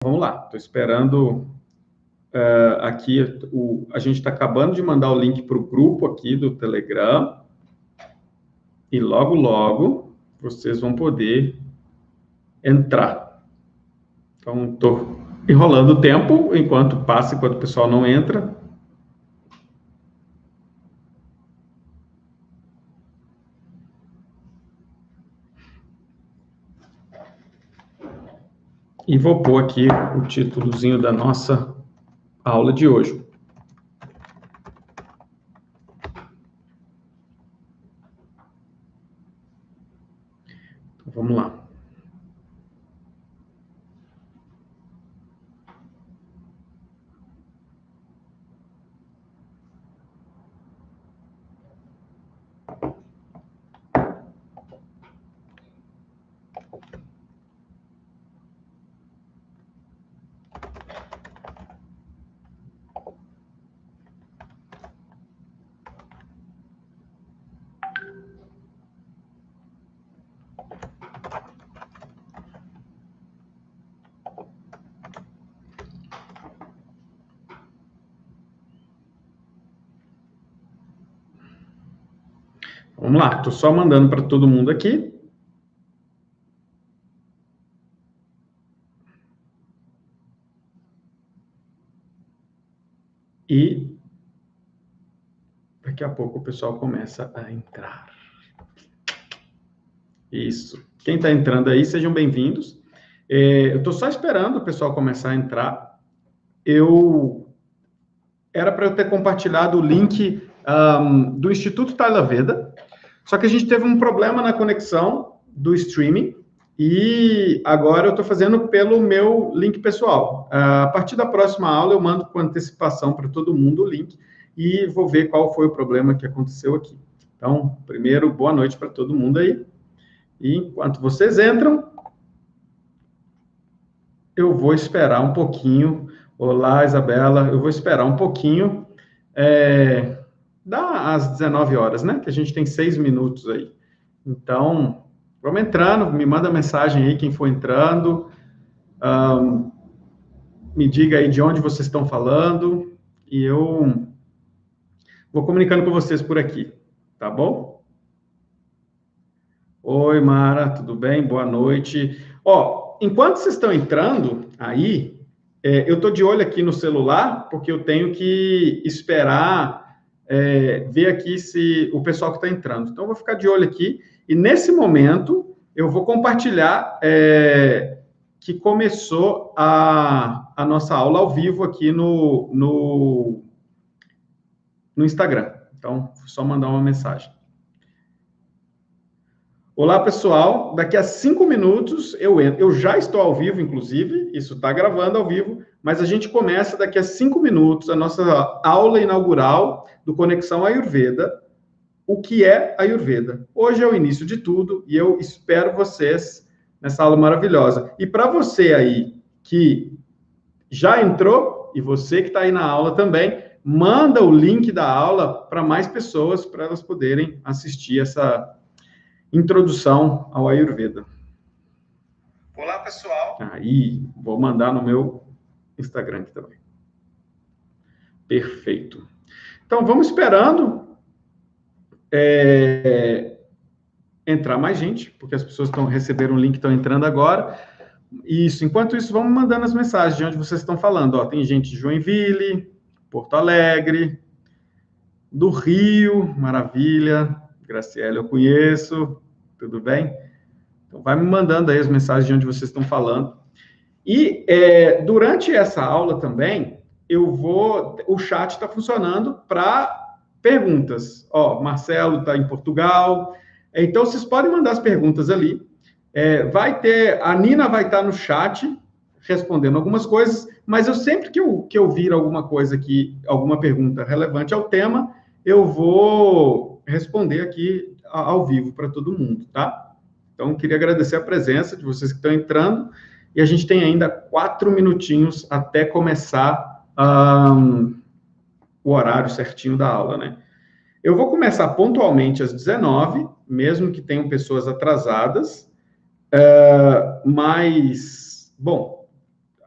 Vamos lá, estou esperando aqui, a gente está acabando de mandar o link para o grupo aqui do Telegram, e logo, logo, vocês vão poder entrar. Então, estou enrolando o tempo, enquanto passa, enquanto o pessoal não entra. E vou pôr aqui o títulozinho da nossa aula de hoje. Então, vamos lá. Vamos lá, estou só mandando para todo mundo aqui. E daqui a pouco o pessoal começa a entrar. Isso. Quem está entrando aí, sejam bem-vindos. Eu estou só esperando o pessoal começar a entrar. Era para eu ter compartilhado o link do Instituto Tayurveda, só que a gente teve um problema na conexão do streaming, e agora eu estou fazendo pelo meu link pessoal. A partir da próxima aula, eu mando com antecipação para todo mundo o link, e vou ver qual foi o problema que aconteceu aqui. Então, primeiro, boa noite para todo mundo aí. E enquanto vocês entram, eu vou esperar um pouquinho. Olá, Isabela. Eu vou esperar um pouquinho. Dá às 19 horas, né? Que a gente tem 6 minutos aí. Então, vamos entrando. Me manda mensagem aí, quem for entrando. Me diga aí de onde vocês estão falando. E eu vou comunicando com vocês por aqui. Tá bom? Oi, Mara. Tudo bem? Boa noite. Enquanto vocês estão entrando aí, eu estou de olho aqui no celular, porque eu tenho que esperar ver aqui se o pessoal que está entrando. Então, eu vou ficar de olho aqui, e nesse momento, eu vou compartilhar que começou a nossa aula ao vivo aqui no Instagram. Então, só mandar uma mensagem. Olá, pessoal. Daqui a 5 minutos eu entro. Eu já estou ao vivo, inclusive. Isso está gravando ao vivo. Mas a gente começa daqui a 5 minutos a nossa aula inaugural do Conexão Ayurveda. O que é Ayurveda? Hoje é o início de tudo e eu espero vocês nessa aula maravilhosa. E para você aí que já entrou e você que está aí na aula também, manda o link da aula para mais pessoas, para elas poderem assistir essa introdução ao Ayurveda. Olá, pessoal. Aí, vou mandar no meu Instagram aqui também. Perfeito. Então, vamos esperando entrar mais gente, porque as pessoas receberam o link, estão entrando agora. Isso. Enquanto isso, vamos mandando as mensagens de onde vocês estão falando. Tem gente de Joinville, Porto Alegre, do Rio, maravilha. Graciela, eu conheço, tudo bem? Então, vai me mandando aí as mensagens de onde vocês estão falando. E durante essa aula também, o chat está funcionando para perguntas. Marcelo está em Portugal, então vocês podem mandar as perguntas ali. A Nina vai estar no chat respondendo algumas coisas, mas eu sempre que eu vir alguma coisa aqui, alguma pergunta relevante ao tema, eu vou responder aqui ao vivo para todo mundo, tá? Então, queria agradecer a presença de vocês que estão entrando, e a gente tem ainda 4 minutinhos até começar o horário certinho da aula, né? Eu vou começar pontualmente às 19, mesmo que tenham pessoas atrasadas, mas, bom,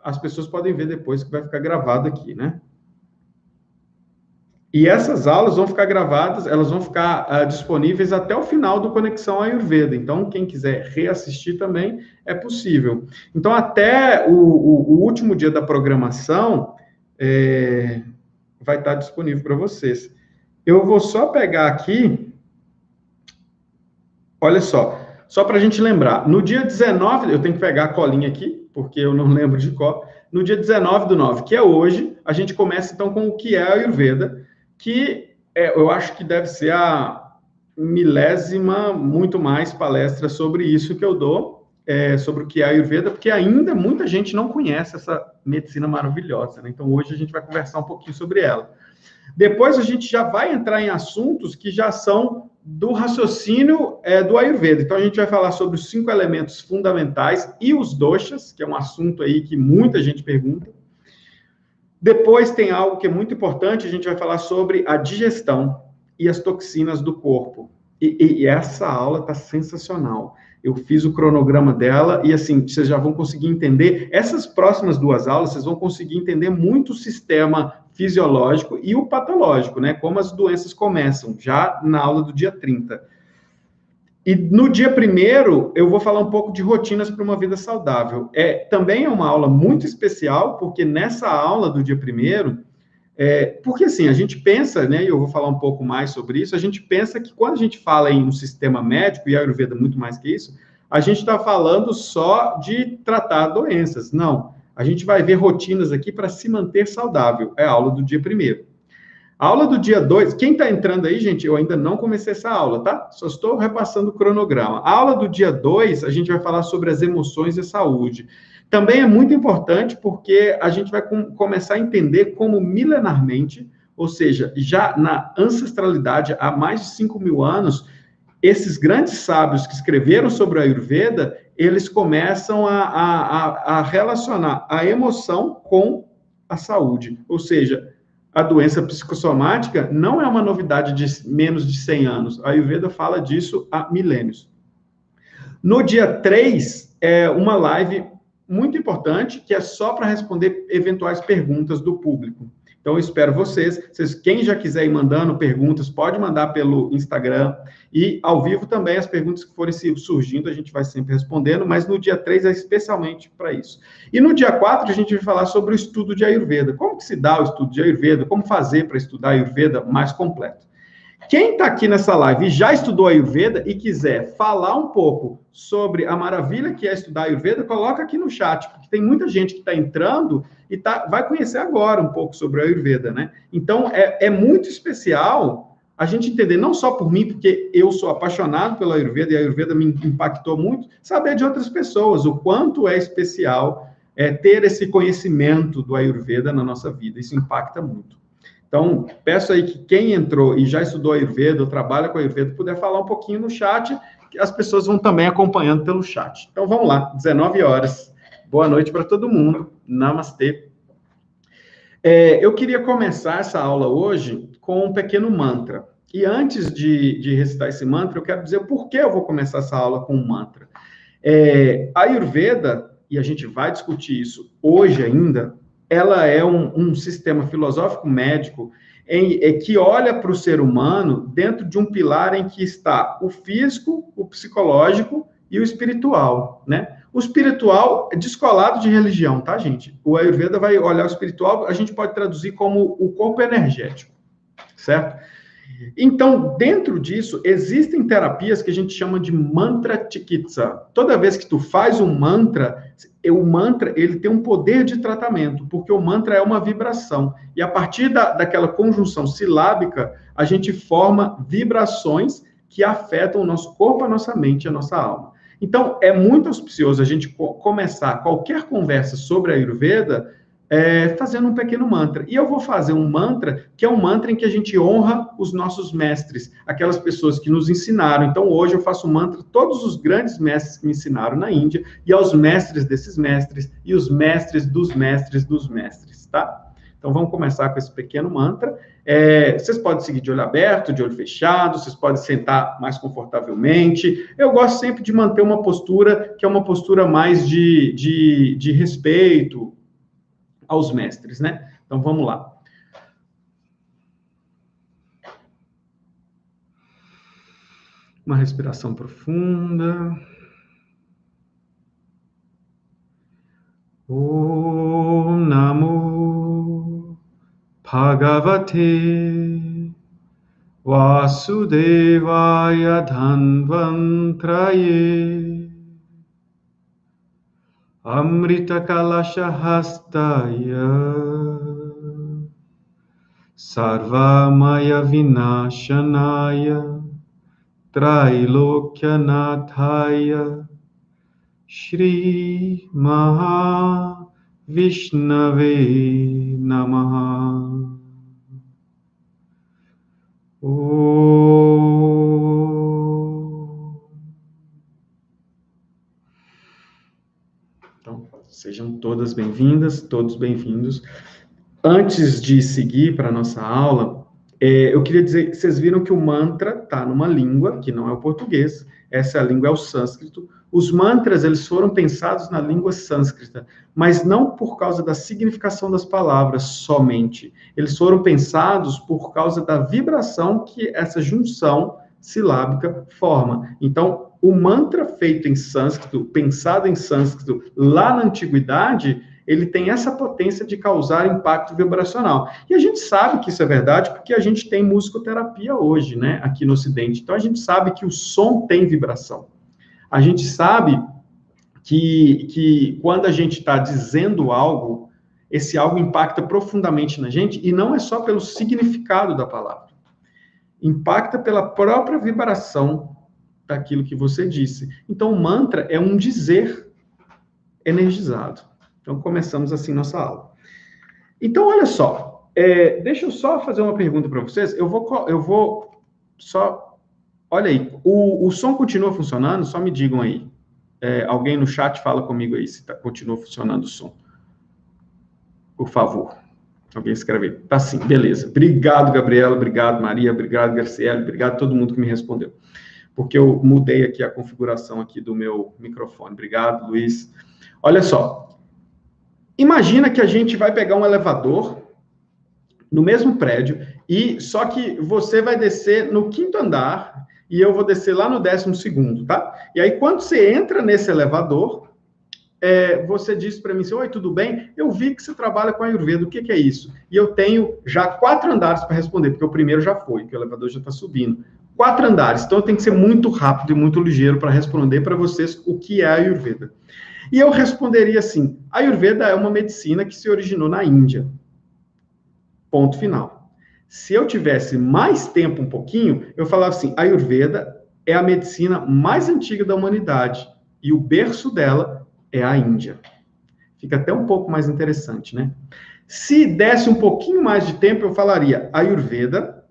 as pessoas podem ver depois que vai ficar gravado aqui, né? E essas aulas vão ficar gravadas, elas vão ficar disponíveis até o final do Conexão Ayurveda. Então, quem quiser reassistir também é possível. Então, até o último dia da programação, vai estar disponível para vocês. Eu vou só pegar aqui, olha só para a gente lembrar, no dia 19, eu tenho que pegar a colinha aqui, porque eu não lembro de qual, no dia 19/9, que é hoje, a gente começa então com o que é a Ayurveda, que eu acho que deve ser a milésima, muito mais palestra sobre isso que eu dou, sobre o que é a Ayurveda, porque ainda muita gente não conhece essa medicina maravilhosa, né? Então hoje a gente vai conversar um pouquinho sobre ela. Depois a gente já vai entrar em assuntos que já são do raciocínio do Ayurveda. Então a gente vai falar sobre os 5 elementos fundamentais e os doshas, que é um assunto aí que muita gente pergunta. Depois tem algo que é muito importante, a gente vai falar sobre a digestão e as toxinas do corpo. E essa aula está sensacional. Eu fiz o cronograma dela e, assim, vocês já vão conseguir entender. Essas próximas 2 aulas, vocês vão conseguir entender muito o sistema fisiológico e o patológico, né? Como as doenças começam, já na aula do dia 30. E no dia 1º, eu vou falar um pouco de rotinas para uma vida saudável. Também é uma aula muito especial, porque nessa aula do dia 1º, porque assim, a gente pensa, né, e eu vou falar um pouco mais sobre isso, a gente pensa que quando a gente fala em um sistema médico, e a Ayurveda muito mais que isso, a gente está falando só de tratar doenças. Não, a gente vai ver rotinas aqui para se manter saudável. É a aula do dia 1º. A aula do dia 2, quem está entrando aí, gente, eu ainda não comecei essa aula, tá? Só estou repassando o cronograma. A aula do dia 2, a gente vai falar sobre as emoções e a saúde. Também é muito importante porque a gente vai começar a entender como milenarmente, ou seja, já na ancestralidade, há mais de 5.000 anos, esses grandes sábios que escreveram sobre a Ayurveda, eles começam a relacionar a emoção com a saúde, ou seja, a doença psicossomática não é uma novidade de menos de 100 anos. A Ayurveda fala disso há milênios. No dia 3, é uma live muito importante, que é só para responder eventuais perguntas do público. Então, eu espero vocês. Quem já quiser ir mandando perguntas, pode mandar pelo Instagram. E, ao vivo, também, as perguntas que forem surgindo, a gente vai sempre respondendo. Mas, no dia 3, é especialmente para isso. E, no dia 4, a gente vai falar sobre o estudo de Ayurveda. Como que se dá o estudo de Ayurveda? Como fazer para estudar Ayurveda mais completo? Quem está aqui nessa live e já estudou Ayurveda e quiser falar um pouco sobre a maravilha que é estudar Ayurveda, coloca aqui no chat, porque tem muita gente que está entrando e vai conhecer agora um pouco sobre a Ayurveda, né? Então, é muito especial a gente entender, não só por mim, porque eu sou apaixonado pela Ayurveda e a Ayurveda me impactou muito, saber de outras pessoas o quanto é especial ter esse conhecimento do Ayurveda na nossa vida. Isso impacta muito. Então, peço aí que quem entrou e já estudou Ayurveda ou trabalha com Ayurveda puder falar um pouquinho no chat, que as pessoas vão também acompanhando pelo chat. Então, vamos lá, 19 horas. Boa noite para todo mundo. Namastê. Eu queria começar essa aula hoje com um pequeno mantra. E antes de recitar esse mantra, eu quero dizer o porquê eu vou começar essa aula com um mantra. A Ayurveda, e a gente vai discutir isso hoje ainda, ela é um sistema filosófico médico que olha para o ser humano dentro de um pilar em que está o físico, o psicológico e o espiritual, né? O espiritual é descolado de religião, tá, gente? O Ayurveda vai olhar o espiritual, a gente pode traduzir como o corpo energético, certo? Então, dentro disso, existem terapias que a gente chama de mantra chikitsa. Toda vez que tu faz um mantra, o mantra ele tem um poder de tratamento, porque o mantra é uma vibração. E a partir daquela conjunção silábica, a gente forma vibrações que afetam o nosso corpo, a nossa mente e a nossa alma. Então, é muito auspicioso a gente começar qualquer conversa sobre a Ayurveda fazendo um pequeno mantra. E eu vou fazer um mantra que é um mantra em que a gente honra os nossos mestres, aquelas pessoas que nos ensinaram. Então, hoje eu faço um mantra, todos os grandes mestres que me ensinaram na Índia, e aos mestres desses mestres, e os mestres dos mestres dos mestres, tá? Então, vamos começar com esse pequeno mantra. Vocês podem seguir de olho aberto, de olho fechado, vocês podem sentar mais confortavelmente. Eu gosto sempre de manter uma postura que é uma postura mais de respeito, aos mestres, né? Então, vamos lá. Uma respiração profunda. Om Namo Bhagavate Vasudevaya Dhanvantraye Amrita Kalashahastaya Sarvamaya Vinashanaya Trailokyanataya Shri Maha Vishnave Namaha. Então, sejam todas bem-vindas, todos bem-vindos. Antes de seguir para a nossa aula, eu queria dizer, vocês viram que o mantra está numa língua que não é o português, essa língua é o sânscrito. Os mantras, eles foram pensados na língua sânscrita, mas não por causa da significação das palavras somente. Eles foram pensados por causa da vibração que essa junção silábica forma. Então, o mantra feito em sânscrito, pensado em sânscrito lá na antiguidade, ele tem essa potência de causar impacto vibracional. E a gente sabe que isso é verdade porque a gente tem musicoterapia hoje, né, aqui no Ocidente. Então, a gente sabe que o som tem vibração. A gente sabe que quando a gente está dizendo algo, esse algo impacta profundamente na gente, e não é só pelo significado da palavra. Impacta pela própria vibração daquilo que você disse. Então, o mantra é um dizer energizado. Então, começamos assim nossa aula. Então, olha só, deixa eu só fazer uma pergunta para vocês. Eu vou só... Olha aí, o som continua funcionando? Só me digam aí. Alguém no chat fala comigo aí se continua funcionando o som. Por favor. Alguém escreve aí. Tá sim, beleza. Obrigado, Gabriela. Obrigado, Maria. Obrigado, Graciela. Obrigado a todo mundo que me respondeu. Porque eu mudei aqui a configuração aqui do meu microfone. Obrigado, Luiz. Olha só. Imagina que a gente vai pegar um elevador no mesmo prédio, só que você vai descer no 5º andar e eu vou descer lá no 12º, tá? E aí, quando você entra nesse elevador, você diz para mim assim, oi, tudo bem? Eu vi que você trabalha com Ayurveda, o que é isso? E eu tenho já 4 andares para responder, porque o primeiro já foi, que o elevador já está subindo. 4 andares, então eu tenho que ser muito rápido e muito ligeiro para responder para vocês o que é Ayurveda. E eu responderia assim, Ayurveda é uma medicina que se originou na Índia. Ponto final. Se eu tivesse mais tempo um pouquinho, eu falava assim, Ayurveda é a medicina mais antiga da humanidade e o berço dela é a Índia. Fica até um pouco mais interessante, né? Se desse um pouquinho mais de tempo, eu falaria, Ayurveda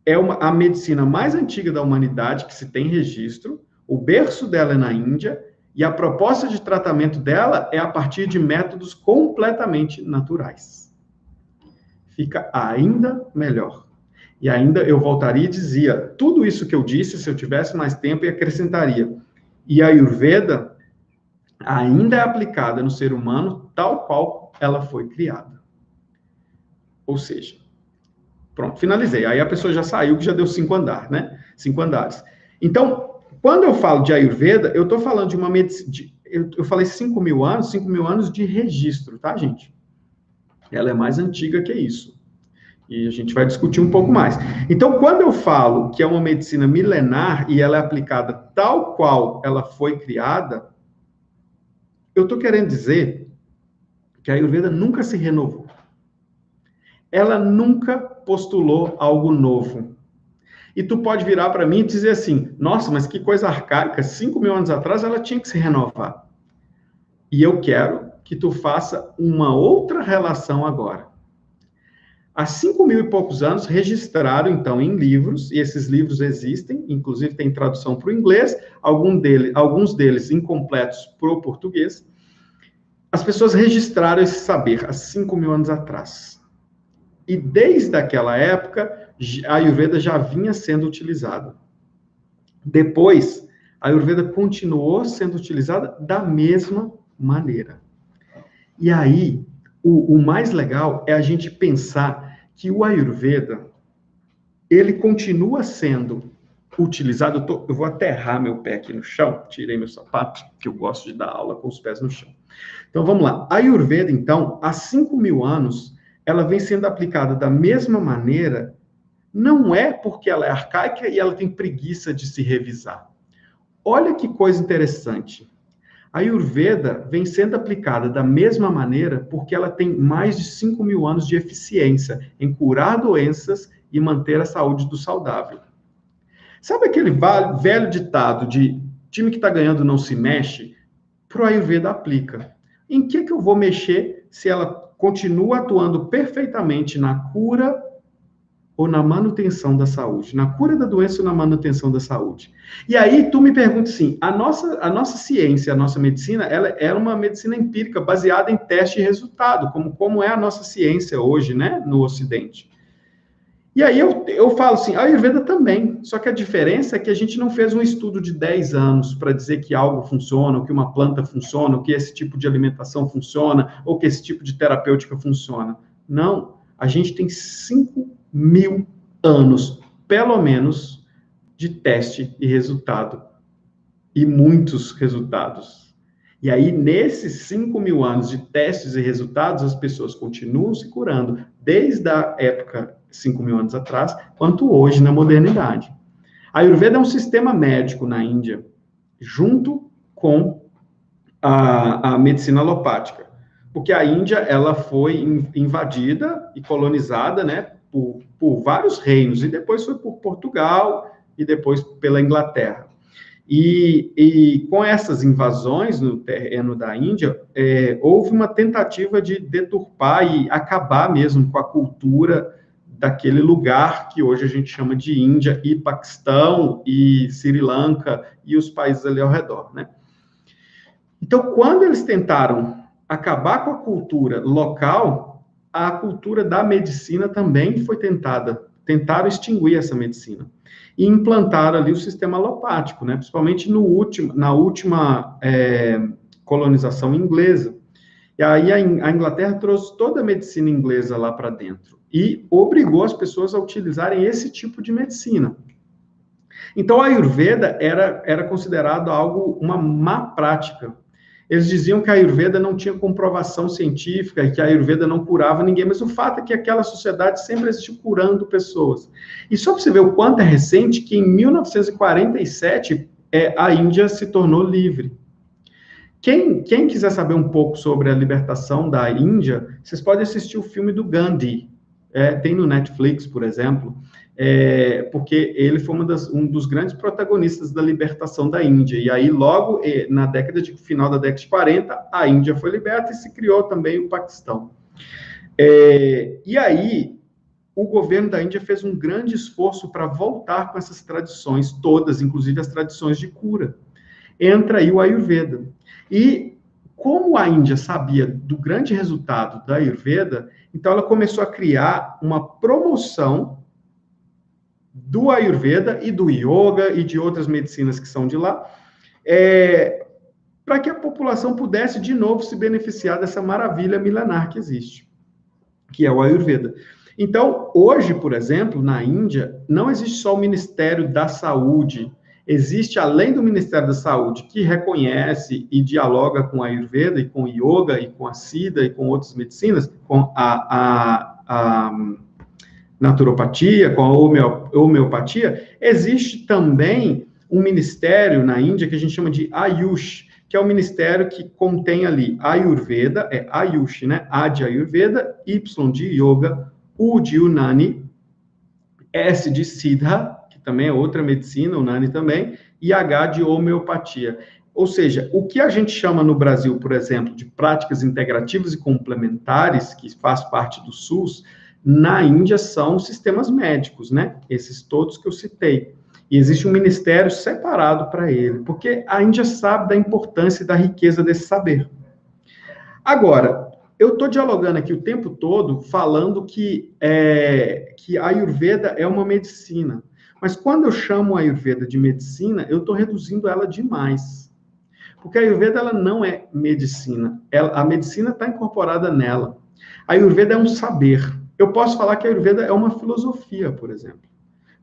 é a medicina mais antiga da humanidade que se tem registro, o berço dela é na Índia e a proposta de tratamento dela é a partir de métodos completamente naturais. Fica ainda melhor. E ainda eu voltaria e dizia, tudo isso que eu disse, se eu tivesse mais tempo, e acrescentaria. E a Ayurveda ainda é aplicada no ser humano tal qual ela foi criada. Ou seja, pronto, finalizei. Aí a pessoa já saiu, que já deu 5 andares, né? 5 andares. Então, quando eu falo de Ayurveda, eu estou falando de uma medicina... Eu falei 5.000 anos de registro, tá, gente? Ela é mais antiga que isso. E a gente vai discutir um pouco mais. Então, quando eu falo que é uma medicina milenar e ela é aplicada tal qual ela foi criada, eu estou querendo dizer que a Ayurveda nunca se renovou. Ela nunca postulou algo novo. E tu pode virar para mim e dizer assim, nossa, mas que coisa arcaica, 5.000 anos atrás ela tinha que se renovar. E eu quero que tu faça uma outra relação agora. Há 5.000 e poucos anos, registraram, então, em livros, e esses livros existem, inclusive tem tradução para o inglês, alguns deles incompletos para o português. As pessoas registraram esse saber há 5.000 anos atrás. E desde aquela época, a Ayurveda já vinha sendo utilizada. Depois, a Ayurveda continuou sendo utilizada da mesma maneira. E aí, o mais legal é a gente pensar que o Ayurveda, ele continua sendo utilizado. Eu vou aterrar meu pé aqui no chão, tirei meu sapato, que eu gosto de dar aula com os pés no chão. Então vamos lá. A Ayurveda, então, há 5.000 anos, ela vem sendo aplicada da mesma maneira, não é porque ela é arcaica e ela tem preguiça de se revisar. Olha que coisa interessante. A Ayurveda vem sendo aplicada da mesma maneira porque ela tem mais de 5.000 anos de eficiência em curar doenças e manter a saúde do saudável. Sabe aquele velho ditado de time que está ganhando não se mexe? Para o Ayurveda aplica. Em que eu vou mexer se ela continua atuando perfeitamente na cura ou na manutenção da saúde? Na cura da doença ou na manutenção da saúde? E aí tu me pergunta assim, a nossa ciência, a nossa medicina, ela é uma medicina empírica baseada em teste e resultado, como é a nossa ciência hoje, né, no Ocidente. E aí eu falo assim, a Ayurveda também, só que a diferença é que a gente não fez um estudo de 10 anos para dizer que algo funciona, ou que uma planta funciona, ou que esse tipo de alimentação funciona, ou que esse tipo de terapêutica funciona. Não, a gente tem 5.000 anos, pelo menos, de teste e resultado, e muitos resultados. E aí, nesses 5.000 anos de testes e resultados, as pessoas continuam se curando, desde a época 5.000 anos atrás, quanto hoje na modernidade. A Ayurveda é um sistema médico na Índia, junto com a medicina alopática, porque a Índia ela foi invadida e colonizada, né, por vários reinos, e depois foi por Portugal e depois pela Inglaterra. E com essas invasões no terreno da Índia, houve uma tentativa de deturpar e acabar mesmo com a cultura daquele lugar que hoje a gente chama de Índia e Paquistão e Sri Lanka e os países ali ao redor, né? Então, quando eles tentaram acabar com a cultura local, a cultura da medicina também foi tentaram extinguir essa medicina e implantaram ali o sistema alopático, né? Principalmente na última colonização inglesa. E aí a Inglaterra trouxe toda a medicina inglesa lá para dentro e obrigou as pessoas a utilizarem esse tipo de medicina. Então, a Ayurveda era considerado uma má prática. Eles diziam que a Ayurveda não tinha comprovação científica e que a Ayurveda não curava ninguém, mas o fato é que aquela sociedade sempre existiu curando pessoas. E só para você ver o quanto é recente, que em 1947 a Índia se tornou livre. Quem quiser saber um pouco sobre a libertação da Índia, vocês podem assistir o filme do Gandhi. Tem no Netflix, por exemplo, porque ele foi um dos grandes protagonistas da libertação da Índia. E aí, logo final da década de 40, a Índia foi liberta e se criou também o Paquistão. E aí, o governo da Índia fez um grande esforço para voltar com essas tradições todas, inclusive as tradições de cura. Entra aí o Ayurveda. E como a Índia sabia do grande resultado da Ayurveda, então ela começou a criar uma promoção do Ayurveda e do Yoga e de outras medicinas que são de lá, para que a população pudesse de novo se beneficiar dessa maravilha milenar que existe, que é o Ayurveda. Então, hoje, por exemplo, na Índia, não existe só o Ministério da Saúde. Existe, além do Ministério da Saúde, que reconhece e dialoga com a Ayurveda, e com o Yoga, e com a Siddha, e com outras medicinas, com a naturopatia, com a homeopatia, existe também um ministério na Índia que a gente chama de Ayush, que é o ministério que contém ali Ayurveda, Ayush, né? A de Ayurveda, Y de Yoga, U de Unani, S de Siddha, também é outra medicina, o Unani também, e H de homeopatia. Ou seja, o que a gente chama no Brasil, por exemplo, de práticas integrativas e complementares, que faz parte do SUS, na Índia são sistemas médicos, né? Esses todos que eu citei. E existe um ministério separado para ele, porque a Índia sabe da importância e da riqueza desse saber. Agora, eu estou dialogando aqui o tempo todo, falando que a Ayurveda é uma medicina. Mas quando eu chamo a Ayurveda de medicina, eu estou reduzindo ela demais. Porque a Ayurveda ela não é medicina. A medicina está incorporada nela. A Ayurveda é um saber. Eu posso falar que a Ayurveda é uma filosofia, por exemplo.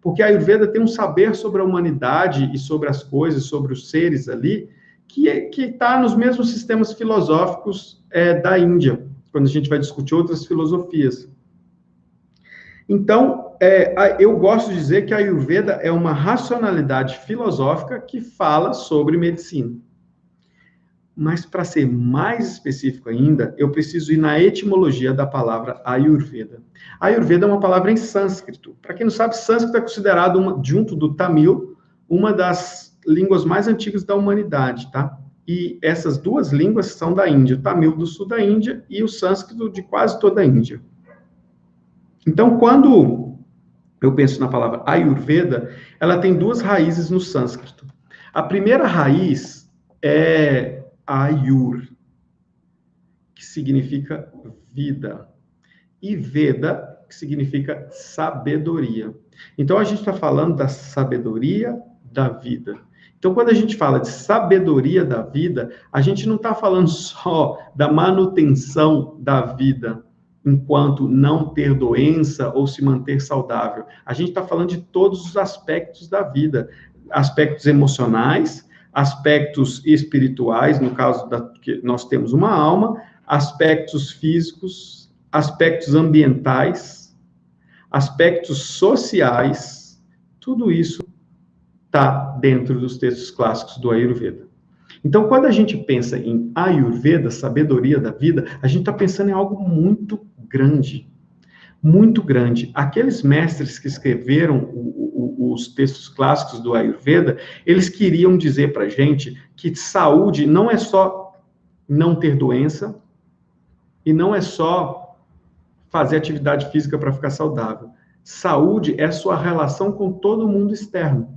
Porque a Ayurveda tem um saber sobre a humanidade e sobre as coisas, sobre os seres ali, que está nos mesmos sistemas filosóficos da Índia, quando a gente vai discutir outras filosofias. Então, eu gosto de dizer que a Ayurveda é uma racionalidade filosófica que fala sobre medicina. Mas, para ser mais específico ainda, eu preciso ir na etimologia da palavra Ayurveda. Ayurveda é uma palavra em sânscrito. Para quem não sabe, sânscrito é considerado, junto do Tamil, uma das línguas mais antigas da humanidade, tá? E essas duas línguas são da Índia, o Tamil do sul da Índia e o sânscrito de quase toda a Índia. Então, quando eu penso na palavra Ayurveda, ela tem duas raízes no sânscrito. A primeira raiz é Ayur, que significa vida, e Veda, que significa sabedoria. Então, a gente está falando da sabedoria da vida. Então, quando a gente fala de sabedoria da vida, a gente não está falando só da manutenção da vida, enquanto não ter doença ou se manter saudável. A gente está falando de todos os aspectos da vida, aspectos emocionais, aspectos espirituais, no caso que nós temos uma alma, aspectos físicos, aspectos ambientais, aspectos sociais, tudo isso está dentro dos textos clássicos do Ayurveda. Então, quando a gente pensa em Ayurveda, sabedoria da vida, a gente está pensando em algo muito grande. Muito grande. Aqueles mestres que escreveram os textos clássicos do Ayurveda, eles queriam dizer para a gente que saúde não é só não ter doença e não é só fazer atividade física para ficar saudável. Saúde é a sua relação com todo o mundo externo.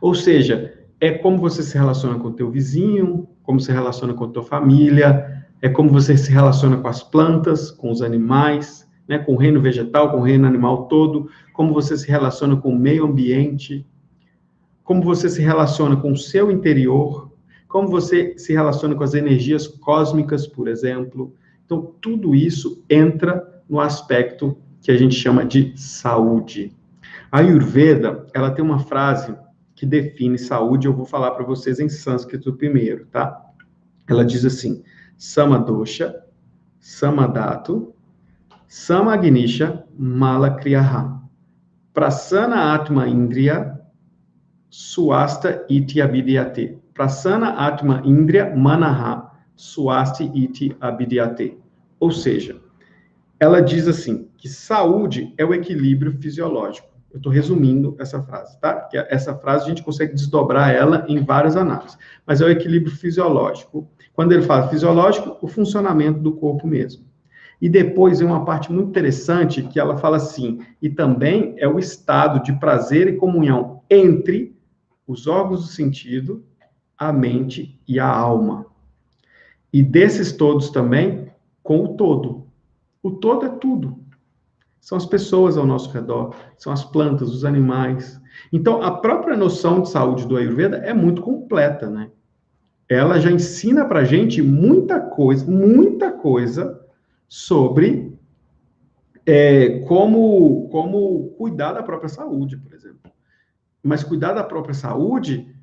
Ou seja, é como você se relaciona com o teu vizinho, como se relaciona com a tua família, é como você se relaciona com as plantas, com os animais, né, com o reino vegetal, com o reino animal todo, como você se relaciona com o meio ambiente, como você se relaciona com o seu interior, como você se relaciona com as energias cósmicas, por exemplo. Então, tudo isso entra no aspecto que a gente chama de saúde. A Ayurveda, ela tem uma frase que define saúde, eu vou falar para vocês em sânscrito primeiro, tá? Ela diz assim: Samadosha, Samadhatu, Samagnisha, Malakriyaha, Prasana Atma Indriya, Swasta Iti Abhidyate. Prasana Atma Indriya, Manaha, Swasti Iti Abhidyate. Ou seja, ela diz assim, que saúde é o equilíbrio fisiológico. Eu estou resumindo essa frase, tá? Que essa frase a gente consegue desdobrar ela em várias análises. Mas é o equilíbrio fisiológico. Quando ele fala fisiológico, o funcionamento do corpo mesmo. E depois é uma parte muito interessante que ela fala assim, e também é o estado de prazer e comunhão entre os órgãos do sentido, a mente e a alma. E desses todos também, com o todo. O todo é tudo. São as pessoas ao nosso redor, são as plantas, os animais. Então, a própria noção de saúde do Ayurveda é muito completa, né? Ela já ensina pra gente muita coisa sobre como cuidar da própria saúde, por exemplo. Mas cuidar da própria saúde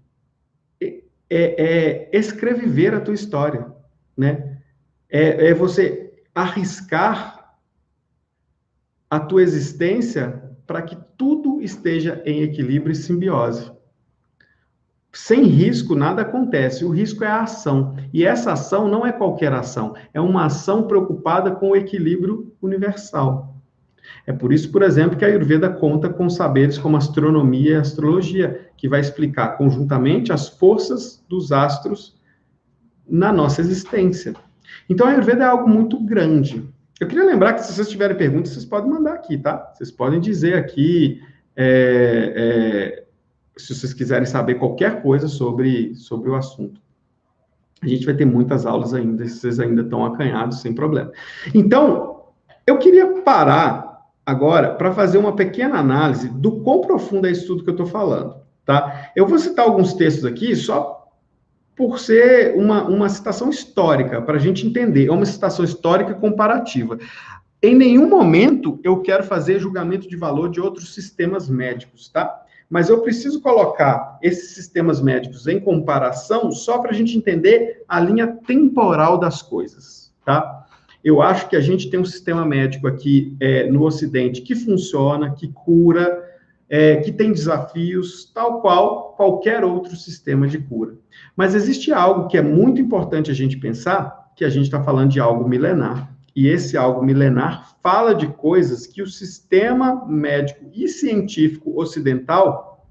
é escrever a tua história, né? É você arriscar a tua existência para que tudo esteja em equilíbrio e simbiose. Sem risco, nada acontece. O risco é a ação. E essa ação não é qualquer ação. É uma ação preocupada com o equilíbrio universal. É por isso, por exemplo, que a Ayurveda conta com saberes como astronomia e astrologia, que vai explicar conjuntamente as forças dos astros na nossa existência. Então, a Ayurveda é algo muito grande. Eu queria lembrar que, se vocês tiverem perguntas, vocês podem mandar aqui, tá? Vocês podem dizer aqui, se vocês quiserem saber qualquer coisa sobre o assunto. A gente vai ter muitas aulas ainda, se vocês ainda estão acanhados, sem problema. Então, eu queria parar agora para fazer uma pequena análise do quão profundo é isso tudo que eu estou falando, tá? Eu vou citar alguns textos aqui, só por ser uma citação histórica, para a gente entender. É uma citação histórica comparativa. Em nenhum momento eu quero fazer julgamento de valor de outros sistemas médicos, tá? Mas eu preciso colocar esses sistemas médicos em comparação só para a gente entender a linha temporal das coisas, tá? Eu acho que a gente tem um sistema médico aqui no Ocidente que funciona, que cura, que tem desafios, tal qual qualquer outro sistema de cura. Mas existe algo que é muito importante a gente pensar, que a gente está falando de algo milenar. E esse algo milenar fala de coisas que o sistema médico e científico ocidental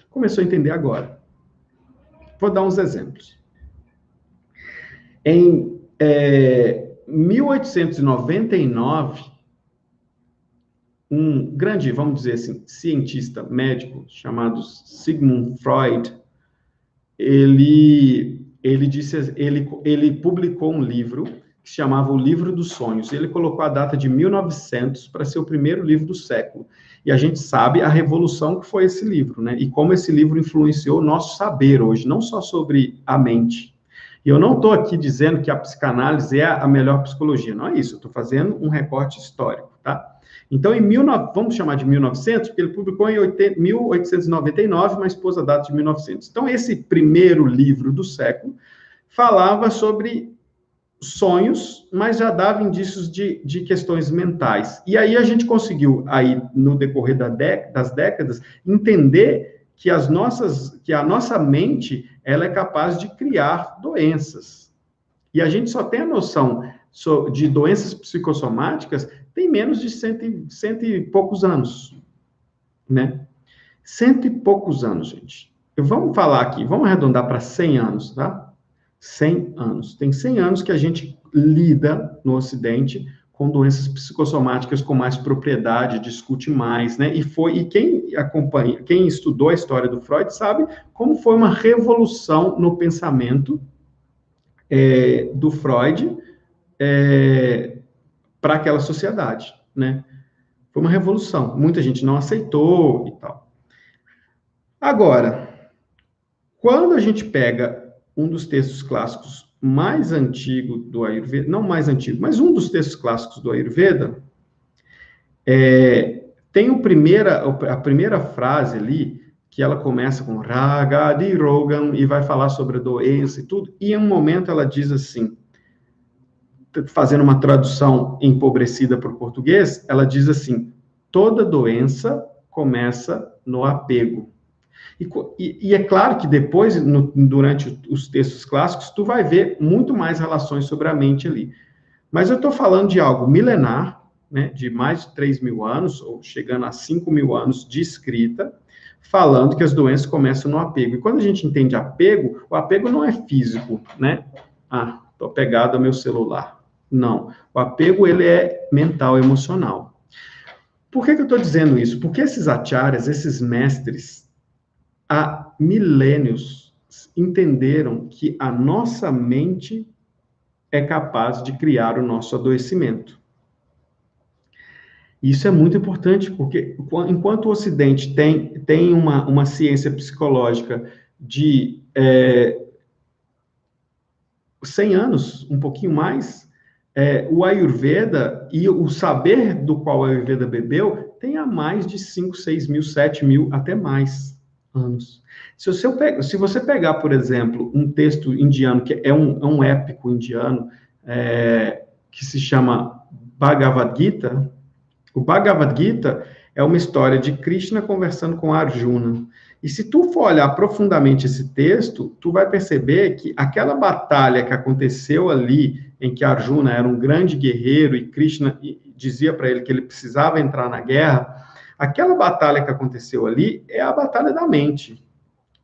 começou a entender agora. Vou dar uns exemplos. Em 1899, um grande, vamos dizer assim, cientista médico chamado Sigmund Freud, ele publicou um livro que se chamava O Livro dos Sonhos. Ele colocou a data de 1900 para ser o primeiro livro do século. E a gente sabe a revolução que foi esse livro, né? E como esse livro influenciou o nosso saber hoje, não só sobre a mente. E eu não estou aqui dizendo que a psicanálise é a melhor psicologia, não é isso. Eu estou fazendo um recorte histórico, tá? Então, vamos chamar de 1900, porque ele publicou em 1899, mas pôs a data de 1900. Então, esse primeiro livro do século falava sobre sonhos, mas já dava indícios de questões mentais. E aí a gente conseguiu, aí, no decorrer das décadas, entender que a nossa mente, ela é capaz de criar doenças. E a gente só tem a noção de doenças psicossomáticas tem menos de cento e poucos anos, né? 100 e poucos anos, gente. Vamos falar aqui, vamos arredondar para 100 anos, tá? 100 anos. Tem 100 anos que a gente lida no Ocidente com doenças psicossomáticas com mais propriedade, discute mais, né? E quem estudou a história do Freud sabe como foi uma revolução no pensamento do Freud para aquela sociedade, né? Foi uma revolução. Muita gente não aceitou e tal. Agora, quando a gente pega um dos textos clássicos mais antigos do Ayurveda, não mais antigo, mas um dos textos clássicos do Ayurveda, tem a primeira frase ali, que ela começa com Raga di Rogam, e vai falar sobre a doença e tudo, e em um momento ela diz assim, fazendo uma tradução empobrecida para o português, ela diz assim, toda doença começa no apego. E é claro que depois, durante os textos clássicos, tu vai ver muito mais relações sobre a mente ali. Mas eu estou falando de algo milenar, né, de mais de 3.000 anos, ou chegando a 5.000 anos de escrita, falando que as doenças começam no apego. E quando a gente entende apego, o apego não é físico, né? Ah, estou apegado ao meu celular. Não. O apego, ele é mental, emocional. Por que eu estou dizendo isso? Porque esses acharyas, esses mestres, há milênios entenderam que a nossa mente é capaz de criar o nosso adoecimento. Isso é muito importante, porque enquanto o Ocidente tem uma ciência psicológica de 100 anos, um pouquinho mais, o Ayurveda e o saber do qual o Ayurveda bebeu tem há mais de 5, 6 mil, 7 mil, até mais anos. Se você pegar, por exemplo, um texto indiano, que é um épico indiano, que se chama Bhagavad Gita, o Bhagavad Gita é uma história de Krishna conversando com Arjuna. E se tu for olhar profundamente esse texto, tu vai perceber que aquela batalha que aconteceu ali, em que Arjuna era um grande guerreiro e Krishna dizia para ele que ele precisava entrar na guerra, aquela batalha que aconteceu ali é a batalha da mente.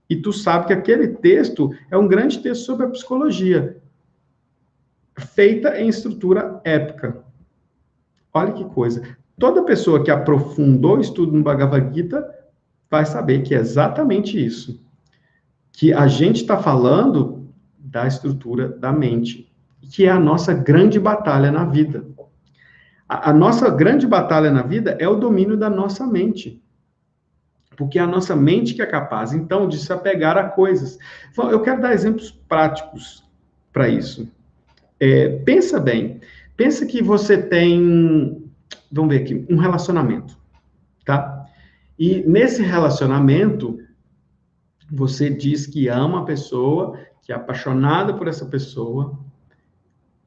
E tu sabe que aquele texto é um grande texto sobre a psicologia, feita em estrutura épica. Olha que coisa. Toda pessoa que aprofundou o estudo no Bhagavad Gita vai saber que é exatamente isso. Que a gente está falando da estrutura da mente, que é a nossa grande batalha na vida. A nossa grande batalha na vida é o domínio da nossa mente. porque é a nossa mente que é capaz, então, de se apegar a coisas. Então, eu quero dar exemplos práticos para isso. Pensa bem, pensa que você tem, vamos ver aqui, um relacionamento, tá? E nesse relacionamento, você diz que ama a pessoa, que é apaixonada por essa pessoa,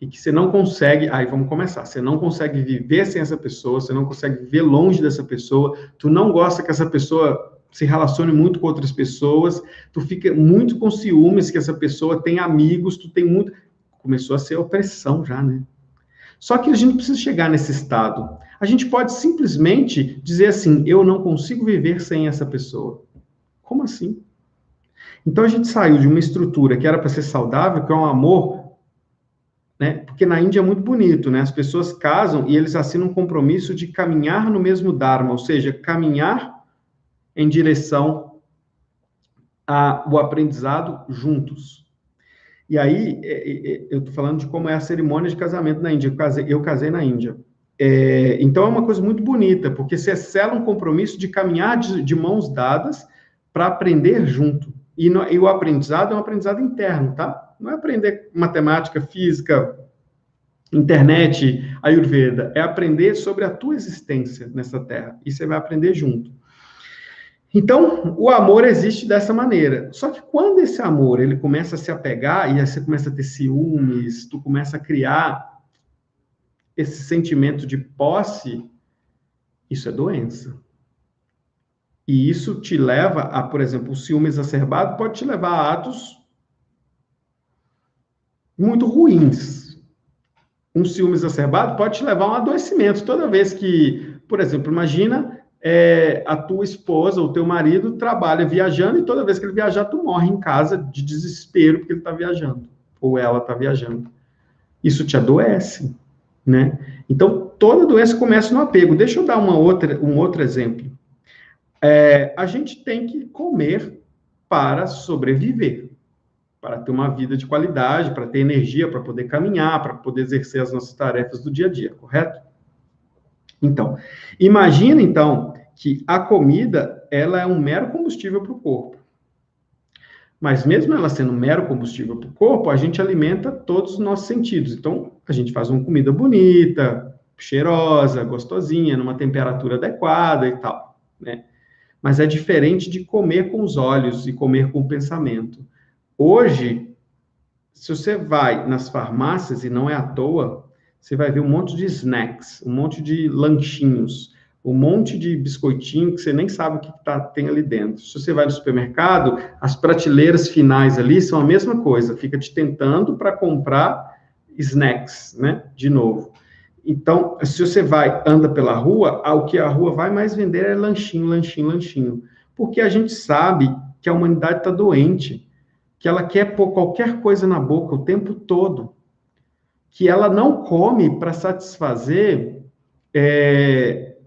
e que você não consegue, aí vamos começar, você não consegue viver sem essa pessoa, você não consegue viver longe dessa pessoa, tu não gosta que essa pessoa se relacione muito com outras pessoas, tu fica muito com ciúmes que essa pessoa tem amigos, tu tem muito... Começou a ser opressão já, né? Só que a gente precisa chegar nesse estado. A gente pode simplesmente dizer assim, eu não consigo viver sem essa pessoa. Como assim? Então a gente saiu de uma estrutura que era para ser saudável, que é um amor, né? Porque na Índia é muito bonito, né? As pessoas casam e eles assinam um compromisso de caminhar no mesmo Dharma, ou seja, caminhar em direção ao aprendizado juntos. E aí, eu estou falando de como é a cerimônia de casamento na Índia. Eu casei na Índia. Então, é uma coisa muito bonita, porque você sela um compromisso de caminhar de mãos dadas para aprender junto. E o aprendizado é um aprendizado interno, tá? Não é aprender matemática, física, internet, Ayurveda. É aprender sobre a tua existência nessa terra. E você vai aprender junto. Então, o amor existe dessa maneira. Só que quando esse amor ele começa a se apegar e aí você começa a ter ciúmes, tu começa a criar esse sentimento de posse, isso é doença. E isso te leva a, por exemplo, o ciúme exacerbado pode te levar a atos muito ruins. Um ciúme exacerbado pode te levar a um adoecimento. Toda vez que, por exemplo, imagina a tua esposa, o teu marido trabalha viajando e toda vez que ele viajar, tu morre em casa de desespero porque ele está viajando, ou ela está viajando. Isso te adoece, né? Então, toda doença começa no apego. Deixa eu dar um outro exemplo. A gente tem que comer para sobreviver, para ter uma vida de qualidade, para ter energia, para poder caminhar, para poder exercer as nossas tarefas do dia a dia, correto? Então, imagina, então, que a comida, ela é um mero combustível para o corpo. Mas mesmo ela sendo um mero combustível para o corpo, a gente alimenta todos os nossos sentidos. Então, a gente faz uma comida bonita, cheirosa, gostosinha, numa temperatura adequada e tal, né? Mas é diferente de comer com os olhos e comer com o pensamento. Hoje, se você vai nas farmácias, e não é à toa, você vai ver um monte de snacks, um monte de lanchinhos, um monte de biscoitinho que você nem sabe o que tem ali dentro. Se você vai no supermercado, as prateleiras finais ali são a mesma coisa, fica te tentando para comprar snacks, né? De novo. Então, se você anda pela rua, o que a rua vai mais vender é lanchinho, lanchinho, lanchinho. Porque a gente sabe que a humanidade está doente, que ela quer pôr qualquer coisa na boca o tempo todo, que ela não come para satisfazer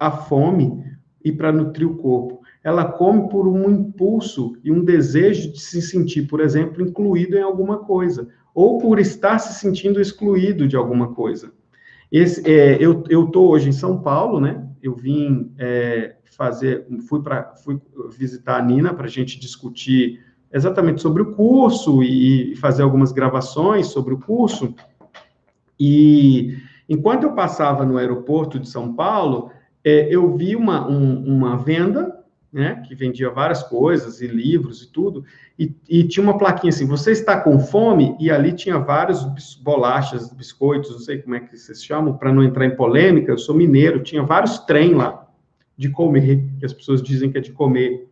a fome e para nutrir o corpo. Ela come por um impulso e um desejo de se sentir, por exemplo, incluído em alguma coisa, ou por estar se sentindo excluído de alguma coisa. Eu estou hoje em São Paulo, né? Eu vim fui visitar a Nina para a gente discutir exatamente sobre o curso e fazer algumas gravações sobre o curso. E enquanto eu passava no aeroporto de São Paulo, eu vi uma venda, né, que vendia várias coisas, e livros e tudo, e tinha uma plaquinha assim, você está com fome? E ali tinha vários bolachas, biscoitos, não sei como é que vocês chamam, para não entrar em polêmica, eu sou mineiro, tinha vários trem lá de comer, que as pessoas dizem que é de comer.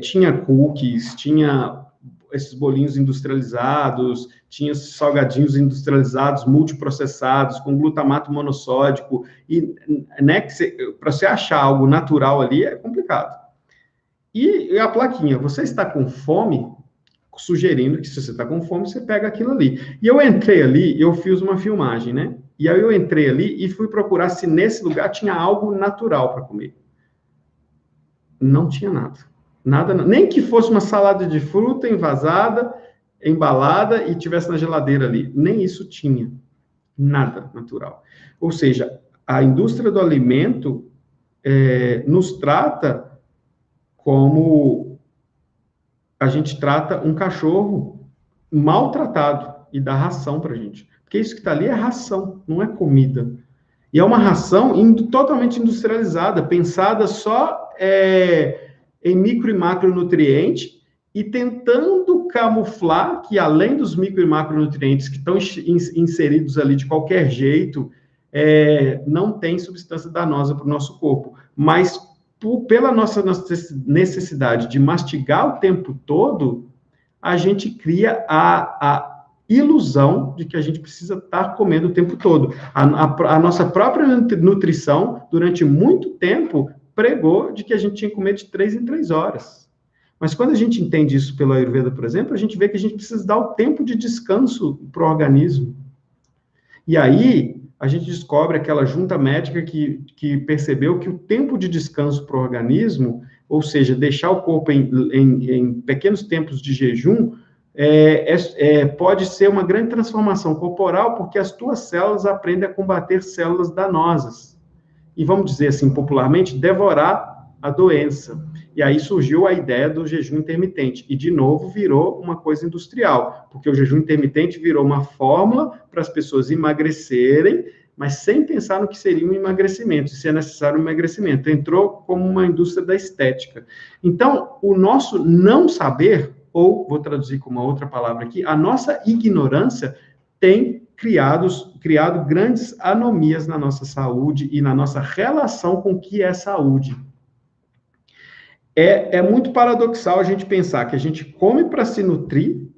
Tinha cookies, tinha esses bolinhos industrializados, tinha salgadinhos industrializados, multiprocessados, com glutamato monossódico, e né, para você achar algo natural ali é complicado. E a plaquinha, você está com fome? Sugerindo que se você está com fome, você pega aquilo ali. E eu entrei ali, eu fiz uma filmagem, né? E aí eu entrei ali e fui procurar se nesse lugar tinha algo natural para comer. Não tinha nada. Nada, nem que fosse uma salada de fruta envasada, embalada e tivesse na geladeira ali. Nem isso tinha. Nada natural. Ou seja, a indústria do alimento nos trata como a gente trata um cachorro maltratado e dá ração para a gente. Porque isso que está ali é ração, não é comida. E é uma ração totalmente industrializada, pensada só em micro e macronutriente e tentando camuflar que, além dos micro e macronutrientes que estão inseridos ali de qualquer jeito, não tem substância danosa para o nosso corpo. Mas, pela nossa necessidade de mastigar o tempo todo, a gente cria a ilusão de que a gente precisa estar comendo o tempo todo. A nossa própria nutrição, durante muito tempo, pregou de que a gente tinha que comer de 3 em 3 horas. Mas quando a gente entende isso pela Ayurveda, por exemplo, a gente vê que a gente precisa dar o tempo de descanso para o organismo. E aí, a gente descobre aquela junta médica que percebeu que o tempo de descanso para o organismo, ou seja, deixar o corpo em pequenos tempos de jejum, pode ser uma grande transformação corporal, porque as tuas células aprendem a combater células danosas. E vamos dizer assim, popularmente, devorar a doença. E aí surgiu a ideia do jejum intermitente. E, de novo, virou uma coisa industrial, porque o jejum intermitente virou uma fórmula para as pessoas emagrecerem, mas sem pensar no que seria um emagrecimento, se é necessário um emagrecimento. Entrou como uma indústria da estética. Então, o nosso não saber, ou, vou traduzir com uma outra palavra aqui, a nossa ignorância tem criado grandes anomias na nossa saúde e na nossa relação com o que é saúde. É muito paradoxal a gente pensar que a gente come para se nutrir,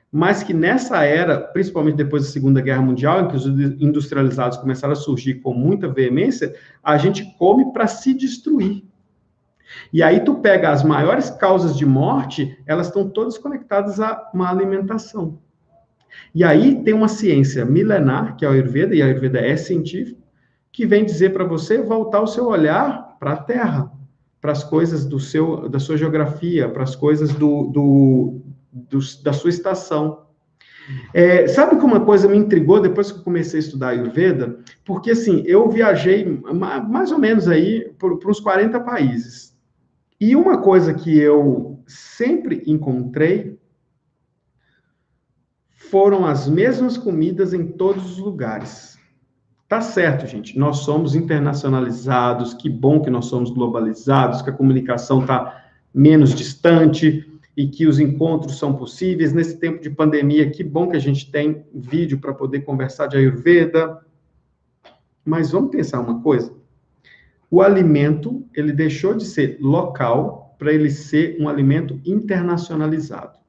mas que nessa era, principalmente depois da Segunda Guerra Mundial, em que os industrializados começaram a surgir com muita veemência, a gente come para se destruir. E aí tu pega as maiores causas de morte, elas estão todas conectadas a uma alimentação. E aí tem uma ciência milenar, que é a Ayurveda, e a Ayurveda é científico, que vem dizer para você voltar o seu olhar para a Terra, para as coisas da sua geografia, para as coisas da sua estação. Sabe que uma coisa me intrigou depois que eu comecei a estudar Ayurveda? Porque, assim, eu viajei mais ou menos aí para uns 40 países. E uma coisa que eu sempre encontrei foram as mesmas comidas em todos os lugares. Tá certo, gente, nós somos internacionalizados, que bom que nós somos globalizados, que a comunicação está menos distante e que os encontros são possíveis. Nesse tempo de pandemia, que bom que a gente tem vídeo para poder conversar de Ayurveda. Mas vamos pensar uma coisa? O alimento, ele deixou de ser local para ele ser um alimento internacionalizado.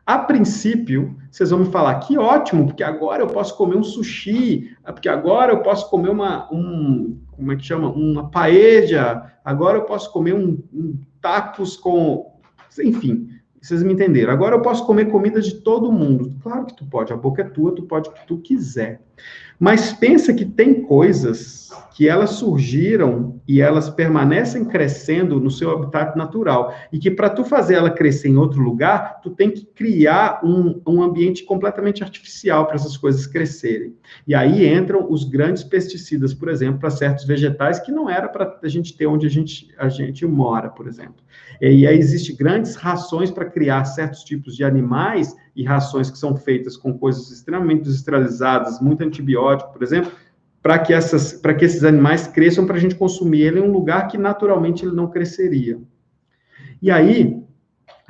A princípio, vocês vão me falar, que ótimo, porque agora eu posso comer um sushi, porque agora eu posso comer como é que chama? Uma paella, agora eu posso comer um tacos com... Enfim, vocês me entenderam. Agora eu posso comer comida de todo mundo. Claro que tu pode, a boca é tua, tu pode o que tu quiser. Mas pensa que tem coisas que elas surgiram e elas permanecem crescendo no seu habitat natural. E que para tu fazer ela crescer em outro lugar, tu tem que criar um ambiente completamente artificial para essas coisas crescerem. E aí entram os grandes pesticidas, por exemplo, para certos vegetais que não era para a gente ter onde a gente mora, por exemplo. E aí existem grandes rações para criar certos tipos de animais e rações que são feitas com coisas extremamente industrializadas, muito antibiótico, por exemplo, para que esses animais cresçam para a gente consumir ele em um lugar que naturalmente ele não cresceria. E aí,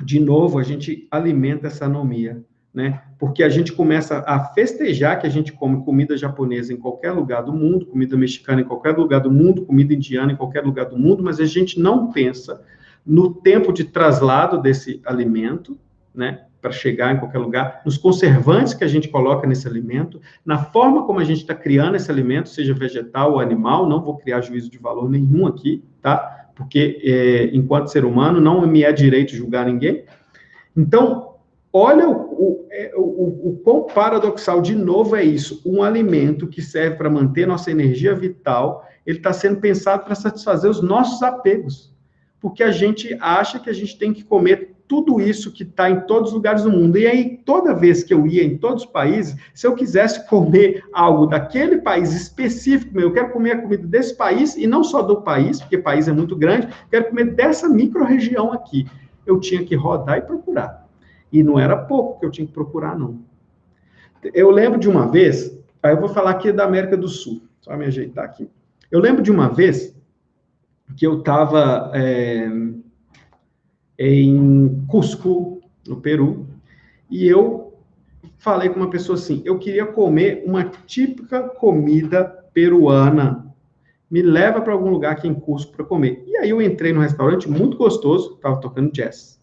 de novo, a gente alimenta essa anomia, né? Porque a gente começa a festejar que a gente come comida japonesa em qualquer lugar do mundo, comida mexicana em qualquer lugar do mundo, comida indiana em qualquer lugar do mundo, mas a gente não pensa no tempo de traslado desse alimento, né, para chegar em qualquer lugar, nos conservantes que a gente coloca nesse alimento, na forma como a gente está criando esse alimento, seja vegetal ou animal, não vou criar juízo de valor nenhum aqui, tá? Porque, enquanto ser humano, não me é direito julgar ninguém. Então, olha o quão paradoxal, de novo, é isso. Um alimento que serve para manter nossa energia vital, ele está sendo pensado para satisfazer os nossos apegos. Porque a gente acha que a gente tem que comer tudo isso que está em todos os lugares do mundo. E aí, toda vez que eu ia em todos os países, se eu quisesse comer algo daquele país específico, eu quero comer a comida desse país, e não só do país, porque o país é muito grande, quero comer dessa micro-região aqui. Eu tinha que rodar e procurar. E não era pouco que eu tinha que procurar, não. Eu lembro de uma vez, aí eu vou falar aqui da América do Sul, só me ajeitar aqui. Eu lembro de uma vez que eu estava em Cusco, no Peru, e eu falei com uma pessoa assim, eu queria comer uma típica comida peruana, me leva para algum lugar aqui em Cusco para comer. E aí eu entrei num restaurante muito gostoso, estava tocando jazz.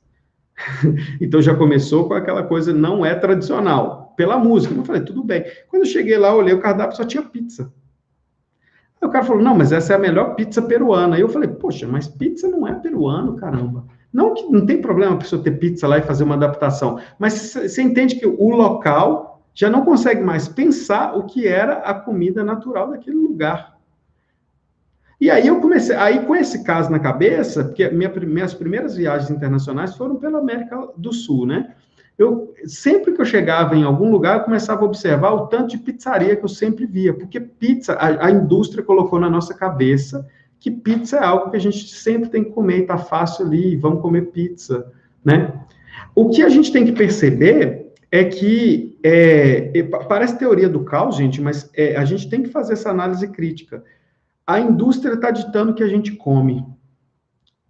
Então já começou com aquela coisa, não é tradicional, pela música. Eu falei, tudo bem. Quando eu cheguei lá, olhei o cardápio, só tinha pizza. Aí o cara falou, não, mas essa é a melhor pizza peruana. Aí eu falei, poxa, mas pizza não é peruano, caramba. Não que não tem problema a pessoa ter pizza lá e fazer uma adaptação, mas você entende que o local já não consegue mais pensar o que era a comida natural daquele lugar. E aí eu comecei, aí com esse caso na cabeça, porque minhas primeiras viagens internacionais foram pela América do Sul, né? Sempre que eu chegava em algum lugar, eu começava a observar o tanto de pizzaria que eu sempre via, porque pizza, a indústria colocou na nossa cabeça que pizza é algo que a gente sempre tem que comer, tá fácil ali, vamos comer pizza, né? O que a gente tem que perceber é que, parece teoria do caos, gente, mas a gente tem que fazer essa análise crítica. A indústria está ditando o que a gente come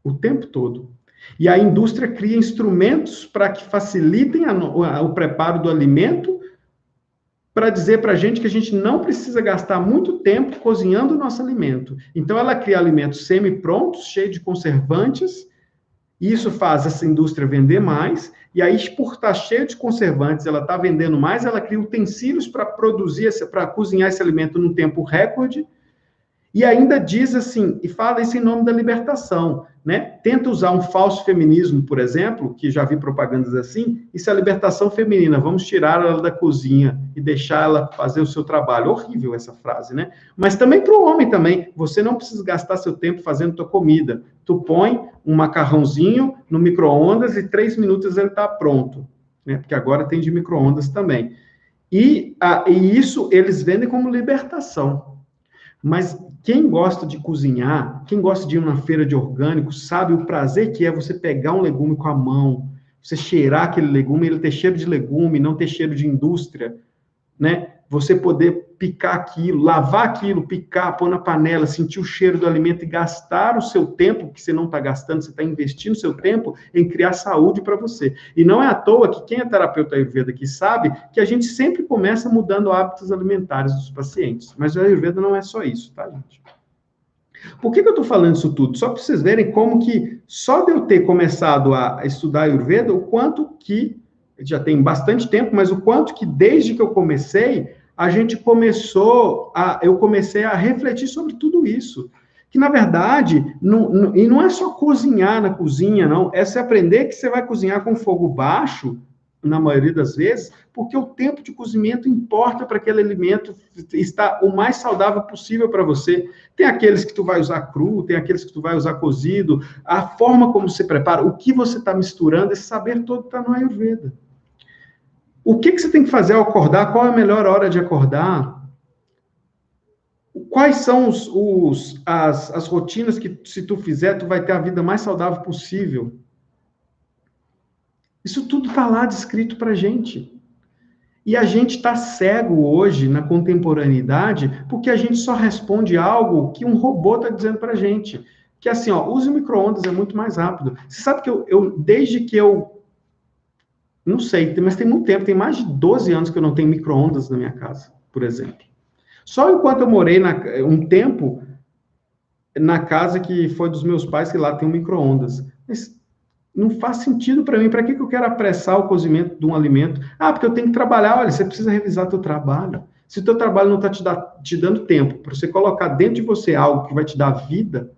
o tempo todo. E a indústria cria instrumentos para que facilitem o preparo do alimento, para dizer para a gente que a gente não precisa gastar muito tempo cozinhando o nosso alimento. Então, ela cria alimentos semi-prontos, cheios de conservantes, e isso faz essa indústria vender mais, e aí, por estar cheio de conservantes, ela está vendendo mais, ela cria utensílios para produzir, para cozinhar esse alimento num tempo recorde, e ainda diz assim, e fala isso em nome da libertação, né? Tenta usar um falso feminismo, por exemplo, que já vi propagandas assim, isso é a libertação feminina, vamos tirar ela da cozinha e deixar ela fazer o seu trabalho. Horrível essa frase, né? Mas também para o homem também, você não precisa gastar seu tempo fazendo tua comida. Tu põe um macarrãozinho no micro-ondas e 3 minutos ele está pronto, né? Porque agora tem de micro-ondas também. E isso eles vendem como libertação. Mas quem gosta de cozinhar, quem gosta de ir numa feira de orgânicos, sabe o prazer que é você pegar um legume com a mão, você cheirar aquele legume, ele ter cheiro de legume, não ter cheiro de indústria, né? Você poder picar aquilo, lavar aquilo, picar, pôr na panela, sentir o cheiro do alimento e gastar o seu tempo, que você não está gastando, você está investindo o seu tempo em criar saúde para você. E não é à toa que quem é terapeuta Ayurveda aqui sabe que a gente sempre começa mudando hábitos alimentares dos pacientes. Mas o Ayurveda não é só isso, tá, gente? Por que eu estou falando isso tudo? Só para vocês verem como que, só de eu ter começado a estudar Ayurveda, o quanto que, já tem bastante tempo, mas o quanto que desde que eu comecei, eu comecei a refletir sobre tudo isso. Que, na verdade, e não é só cozinhar na cozinha, não, é se aprender que você vai cozinhar com fogo baixo, na maioria das vezes, porque o tempo de cozimento importa para aquele alimento estar o mais saudável possível para você. Tem aqueles que tu vai usar cru, tem aqueles que tu vai usar cozido, a forma como você prepara, o que você está misturando, esse saber todo está no Ayurveda. O que você tem que fazer ao acordar? Qual é a melhor hora de acordar? Quais são as rotinas que, se tu fizer, tu vai ter a vida mais saudável possível? Isso tudo está lá descrito para a gente. E a gente está cego hoje, na contemporaneidade, porque a gente só responde algo que um robô está dizendo para a gente. Que assim, ó, use o micro-ondas, é muito mais rápido. Você sabe que desde que eu não sei, mas tem muito tempo, tem mais de 12 anos que eu não tenho micro-ondas na minha casa, por exemplo. Só enquanto eu morei um tempo na casa que foi dos meus pais, que lá tem um micro-ondas. Mas não faz sentido para mim. Para que eu quero apressar o cozimento de um alimento? Ah, porque eu tenho que trabalhar. Olha, você precisa revisar teu trabalho. Se o teu trabalho não está te dando tempo para você colocar dentro de você algo que vai te dar vida,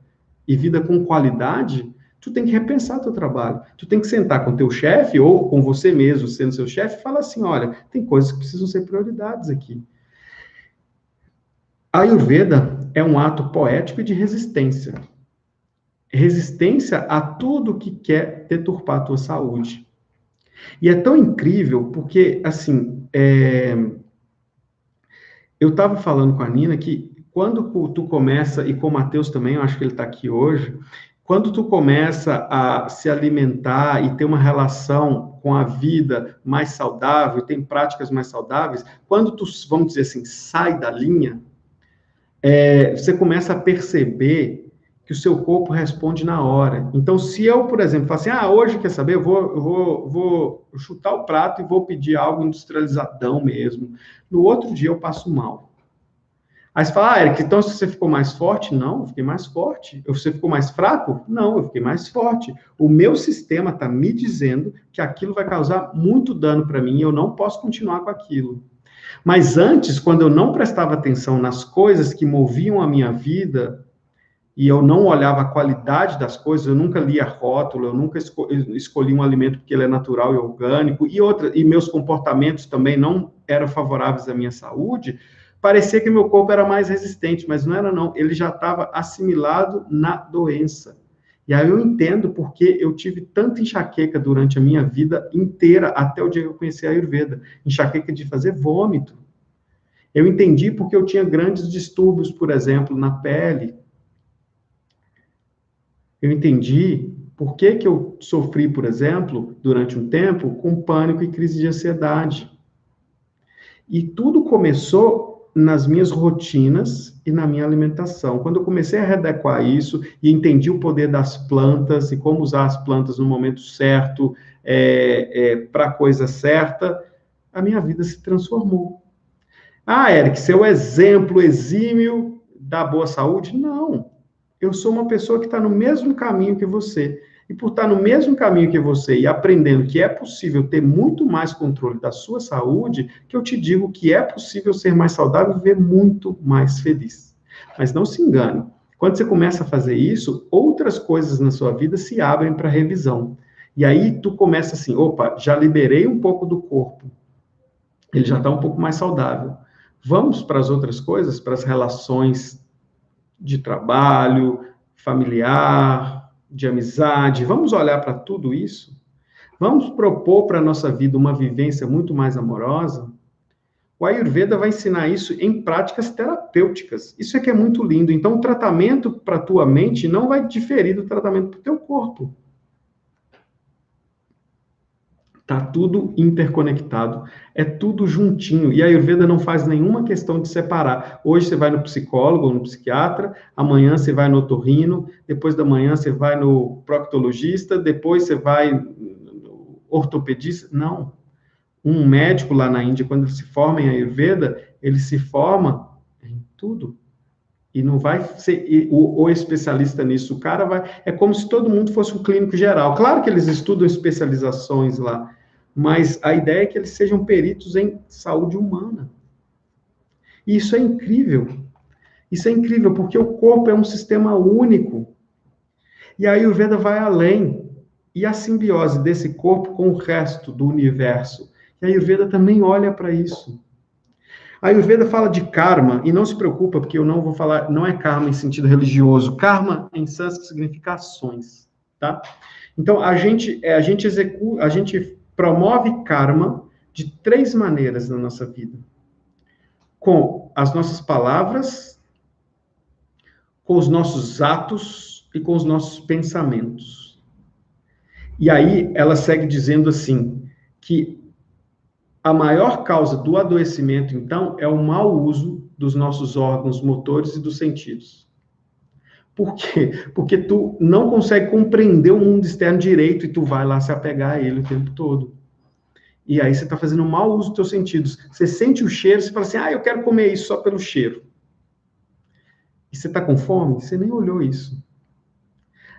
e vida com qualidade, tu tem que repensar teu trabalho. Tu tem que sentar com teu chefe, ou com você mesmo, sendo seu chefe, e falar assim, olha, tem coisas que precisam ser prioridades aqui. A Ayurveda é um ato poético e de resistência. resistência a tudo que quer deturpar a tua saúde. E é tão incrível, porque, assim, eu estava falando com a Nina que quando tu começa, e com o Matheus também, eu acho que ele está aqui hoje, quando tu começa a se alimentar e ter uma relação com a vida mais saudável, tem práticas mais saudáveis, quando tu, vamos dizer assim, sai da linha, você começa a perceber que o seu corpo responde na hora. Então, se eu, por exemplo, falo assim, hoje, quer saber, eu vou chutar o prato e vou pedir algo industrializadão mesmo. No outro dia eu passo mal. Aí você fala, Eric, então se você ficou mais forte? Não, eu fiquei mais forte. Você ficou mais fraco? Não, eu fiquei mais forte. O meu sistema está me dizendo que aquilo vai causar muito dano para mim e eu não posso continuar com aquilo. Mas antes, quando eu não prestava atenção nas coisas que moviam a minha vida, e eu não olhava a qualidade das coisas, eu nunca lia rótulo, eu nunca escolhi um alimento porque ele é natural e orgânico, e meus comportamentos também não eram favoráveis à minha saúde, parecia que meu corpo era mais resistente, mas não era não, ele já estava assimilado na doença. E aí eu entendo porque eu tive tanta enxaqueca durante a minha vida inteira, até o dia que eu conheci a Ayurveda, enxaqueca de fazer vômito. Eu entendi porque eu tinha grandes distúrbios, por exemplo, na pele. Eu entendi por que eu sofri, por exemplo, durante um tempo, com pânico e crise de ansiedade. E tudo começou nas minhas rotinas e na minha alimentação. Quando eu comecei a readequar isso e entendi o poder das plantas e como usar as plantas no momento certo, para a coisa certa, a minha vida se transformou. Eric, seu exemplo exímio da boa saúde? Não. Eu sou uma pessoa que está no mesmo caminho que você. E por estar no mesmo caminho que você e aprendendo que é possível ter muito mais controle da sua saúde, que eu te digo que é possível ser mais saudável e viver muito mais feliz. Mas não se engane. Quando você começa a fazer isso, outras coisas na sua vida se abrem para revisão. E aí tu começa assim, opa, já liberei um pouco do corpo. Ele já está um pouco mais saudável. Vamos para as outras coisas, para as relações de trabalho, familiar, de amizade. Vamos olhar para tudo isso? Vamos propor para a nossa vida uma vivência muito mais amorosa? O Ayurveda vai ensinar isso em práticas terapêuticas. Isso é que é muito lindo. Então, o tratamento para a tua mente não vai diferir do tratamento para o teu corpo. Tá tudo interconectado, é tudo juntinho. E a Ayurveda não faz nenhuma questão de separar. Hoje você vai no psicólogo ou no psiquiatra, amanhã você vai no otorrino, depois da manhã você vai no proctologista, depois você vai no ortopedista. Não. Um médico lá na Índia, quando ele se forma em Ayurveda, ele se forma em tudo. E não vai ser o especialista nisso. O cara vai. É como se todo mundo fosse um clínico geral. Claro que eles estudam especializações lá, mas a ideia é que eles sejam peritos em saúde humana. E isso é incrível. Isso é incrível, porque o corpo é um sistema único. E a Ayurveda vai além. E a simbiose desse corpo com o resto do universo. E a Ayurveda também olha para isso. A Ayurveda fala de karma, e não se preocupa, porque eu não vou falar, não é karma em sentido religioso. Karma, em sânscrito, significa ações, tá? Então, a gente promove karma de 3 maneiras na nossa vida. Com as nossas palavras, com os nossos atos e com os nossos pensamentos. E aí, ela segue dizendo assim, que a maior causa do adoecimento, então, é o mau uso dos nossos órgãos motores e dos sentidos. Por quê? Porque tu não consegue compreender o mundo externo direito e tu vai lá se apegar a ele o tempo todo. E aí você está fazendo um mau uso dos teus sentidos. Você sente o cheiro, você fala assim, eu quero comer isso só pelo cheiro. E você está com fome? Você nem olhou isso.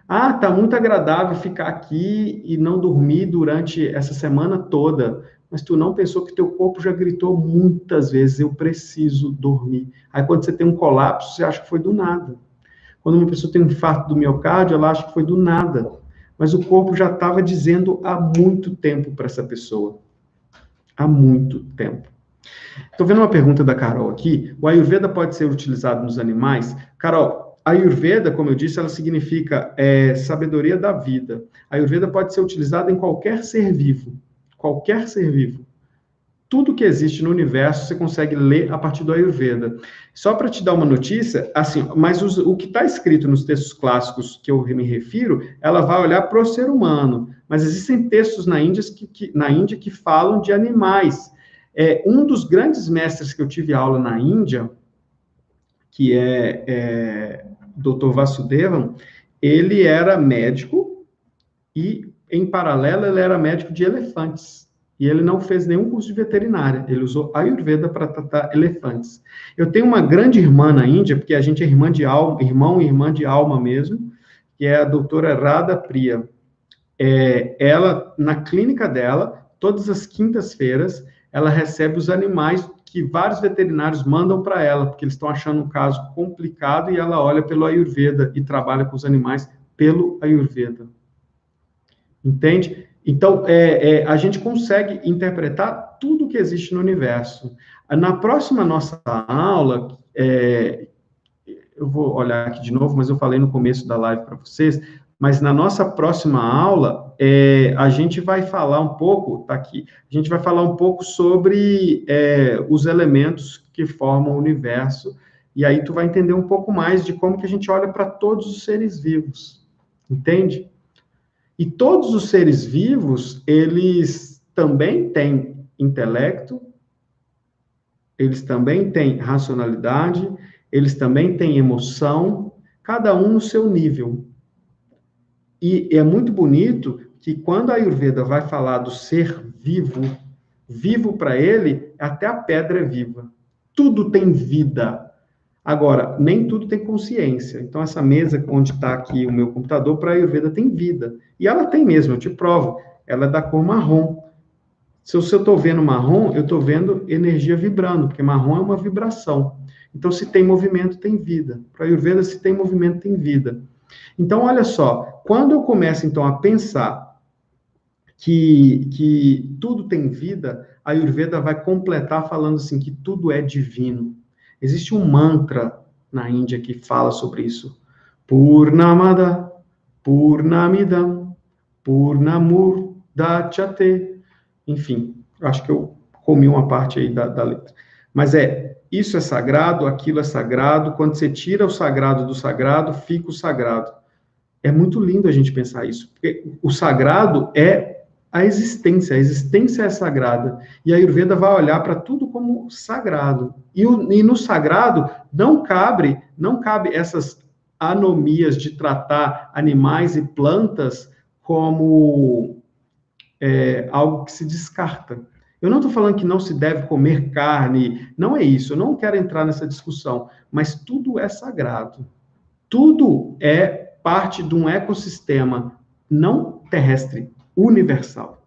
Tá muito agradável ficar aqui e não dormir durante essa semana toda. Mas tu não pensou que teu corpo já gritou muitas vezes, eu preciso dormir. Aí quando você tem um colapso, você acha que foi do nada. Quando uma pessoa tem um infarto do miocárdio, ela acha que foi do nada. Mas o corpo já estava dizendo há muito tempo para essa pessoa. Há muito tempo. Estou vendo uma pergunta da Carol aqui. O Ayurveda pode ser utilizado nos animais? Carol, a Ayurveda, como eu disse, ela significa sabedoria da vida. A Ayurveda pode ser utilizada em qualquer ser vivo. Qualquer ser vivo. Tudo que existe no universo você consegue ler a partir do Ayurveda. Só para te dar uma notícia, assim, mas o que está escrito nos textos clássicos que eu me refiro, ela vai olhar para o ser humano. Mas existem textos na Índia que falam de animais. Um dos grandes mestres que eu tive aula na Índia, que é Dr. Vasudevan, ele era médico e, em paralelo, ele era médico de elefantes. E ele não fez nenhum curso de veterinária. Ele usou Ayurveda para tratar elefantes. Eu tenho uma grande irmã na Índia, porque a gente é irmã de alma, irmão e irmã de alma mesmo, que é a doutora Radha Priya. Ela, na clínica dela, todas as quintas-feiras, ela recebe os animais que vários veterinários mandam para ela, porque eles estão achando um caso complicado, e ela olha pelo Ayurveda e trabalha com os animais pelo Ayurveda. Entende? Então, a gente consegue interpretar tudo que existe no universo. Na próxima nossa aula, eu vou olhar aqui de novo, mas eu falei no começo da live para vocês, mas na nossa próxima aula, a gente vai falar um pouco, tá aqui, a gente vai falar um pouco sobre os elementos que formam o universo, e aí tu vai entender um pouco mais de como que a gente olha para todos os seres vivos, entende? E todos os seres vivos, eles também têm intelecto, eles também têm racionalidade, eles também têm emoção, cada um no seu nível. E é muito bonito que quando a Ayurveda vai falar do ser vivo, vivo para ele, até a pedra é viva. Tudo tem vida. Agora, nem tudo tem consciência. Então, essa mesa onde está aqui o meu computador, para a Ayurveda tem vida. E ela tem mesmo, eu te provo. Ela é da cor marrom. Se eu estou vendo marrom, eu estou vendo energia vibrando, porque marrom é uma vibração. Então, se tem movimento, tem vida. Para a Ayurveda, se tem movimento, tem vida. Então, olha só, quando eu começo, então, a pensar que tudo tem vida, a Ayurveda vai completar falando assim, que tudo é divino. Existe um mantra na Índia que fala sobre isso. Purnamada, Purnamidam, Purnamurdachate. Enfim, acho que eu comi uma parte aí da letra. Mas isso é sagrado, aquilo é sagrado. Quando você tira o sagrado do sagrado, fica o sagrado. É muito lindo a gente pensar isso. Porque o sagrado é a existência é sagrada. E a Ayurveda vai olhar para tudo como sagrado. E no sagrado não cabe essas anomias de tratar animais e plantas como algo que se descarta. Eu não estou falando que não se deve comer carne, não é isso, eu não quero entrar nessa discussão, mas tudo é sagrado. Tudo é parte de um ecossistema não terrestre, universal.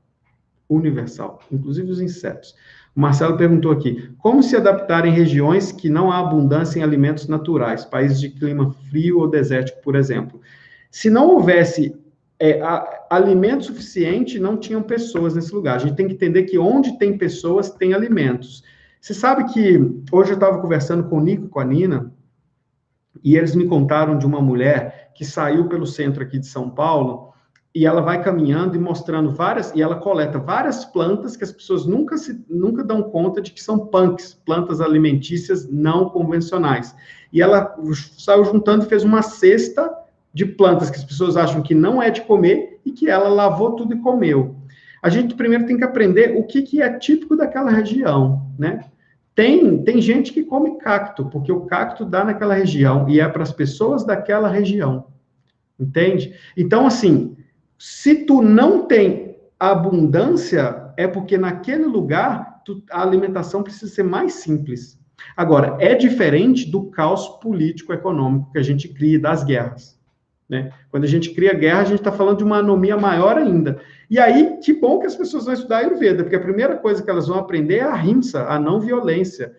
Universal, inclusive os insetos. O Marcelo perguntou aqui, como se adaptar em regiões que não há abundância em alimentos naturais, países de clima frio ou desértico, por exemplo? Se não houvesse alimento suficiente, não tinham pessoas nesse lugar. A gente tem que entender que onde tem pessoas, tem alimentos. Você sabe que hoje eu estava conversando com o Nico e com a Nina, e eles me contaram de uma mulher que saiu pelo centro aqui de São Paulo, e ela vai caminhando e mostrando e ela coleta várias plantas que as pessoas nunca dão conta de que são punks, plantas alimentícias não convencionais. E ela saiu juntando e fez uma cesta de plantas que as pessoas acham que não é de comer e que ela lavou tudo e comeu. A gente primeiro tem que aprender o que é típico daquela região, né? Tem gente que come cacto, porque o cacto dá naquela região e é para as pessoas daquela região. Entende? Então, assim, se tu não tem abundância, é porque naquele lugar a alimentação precisa ser mais simples. Agora, é diferente do caos político-econômico que a gente cria das guerras. Né? Quando a gente cria guerra, a gente está falando de uma anomia maior ainda. E aí, que bom que as pessoas vão estudar Ayurveda, porque a primeira coisa que elas vão aprender é a ahimsa, a não violência.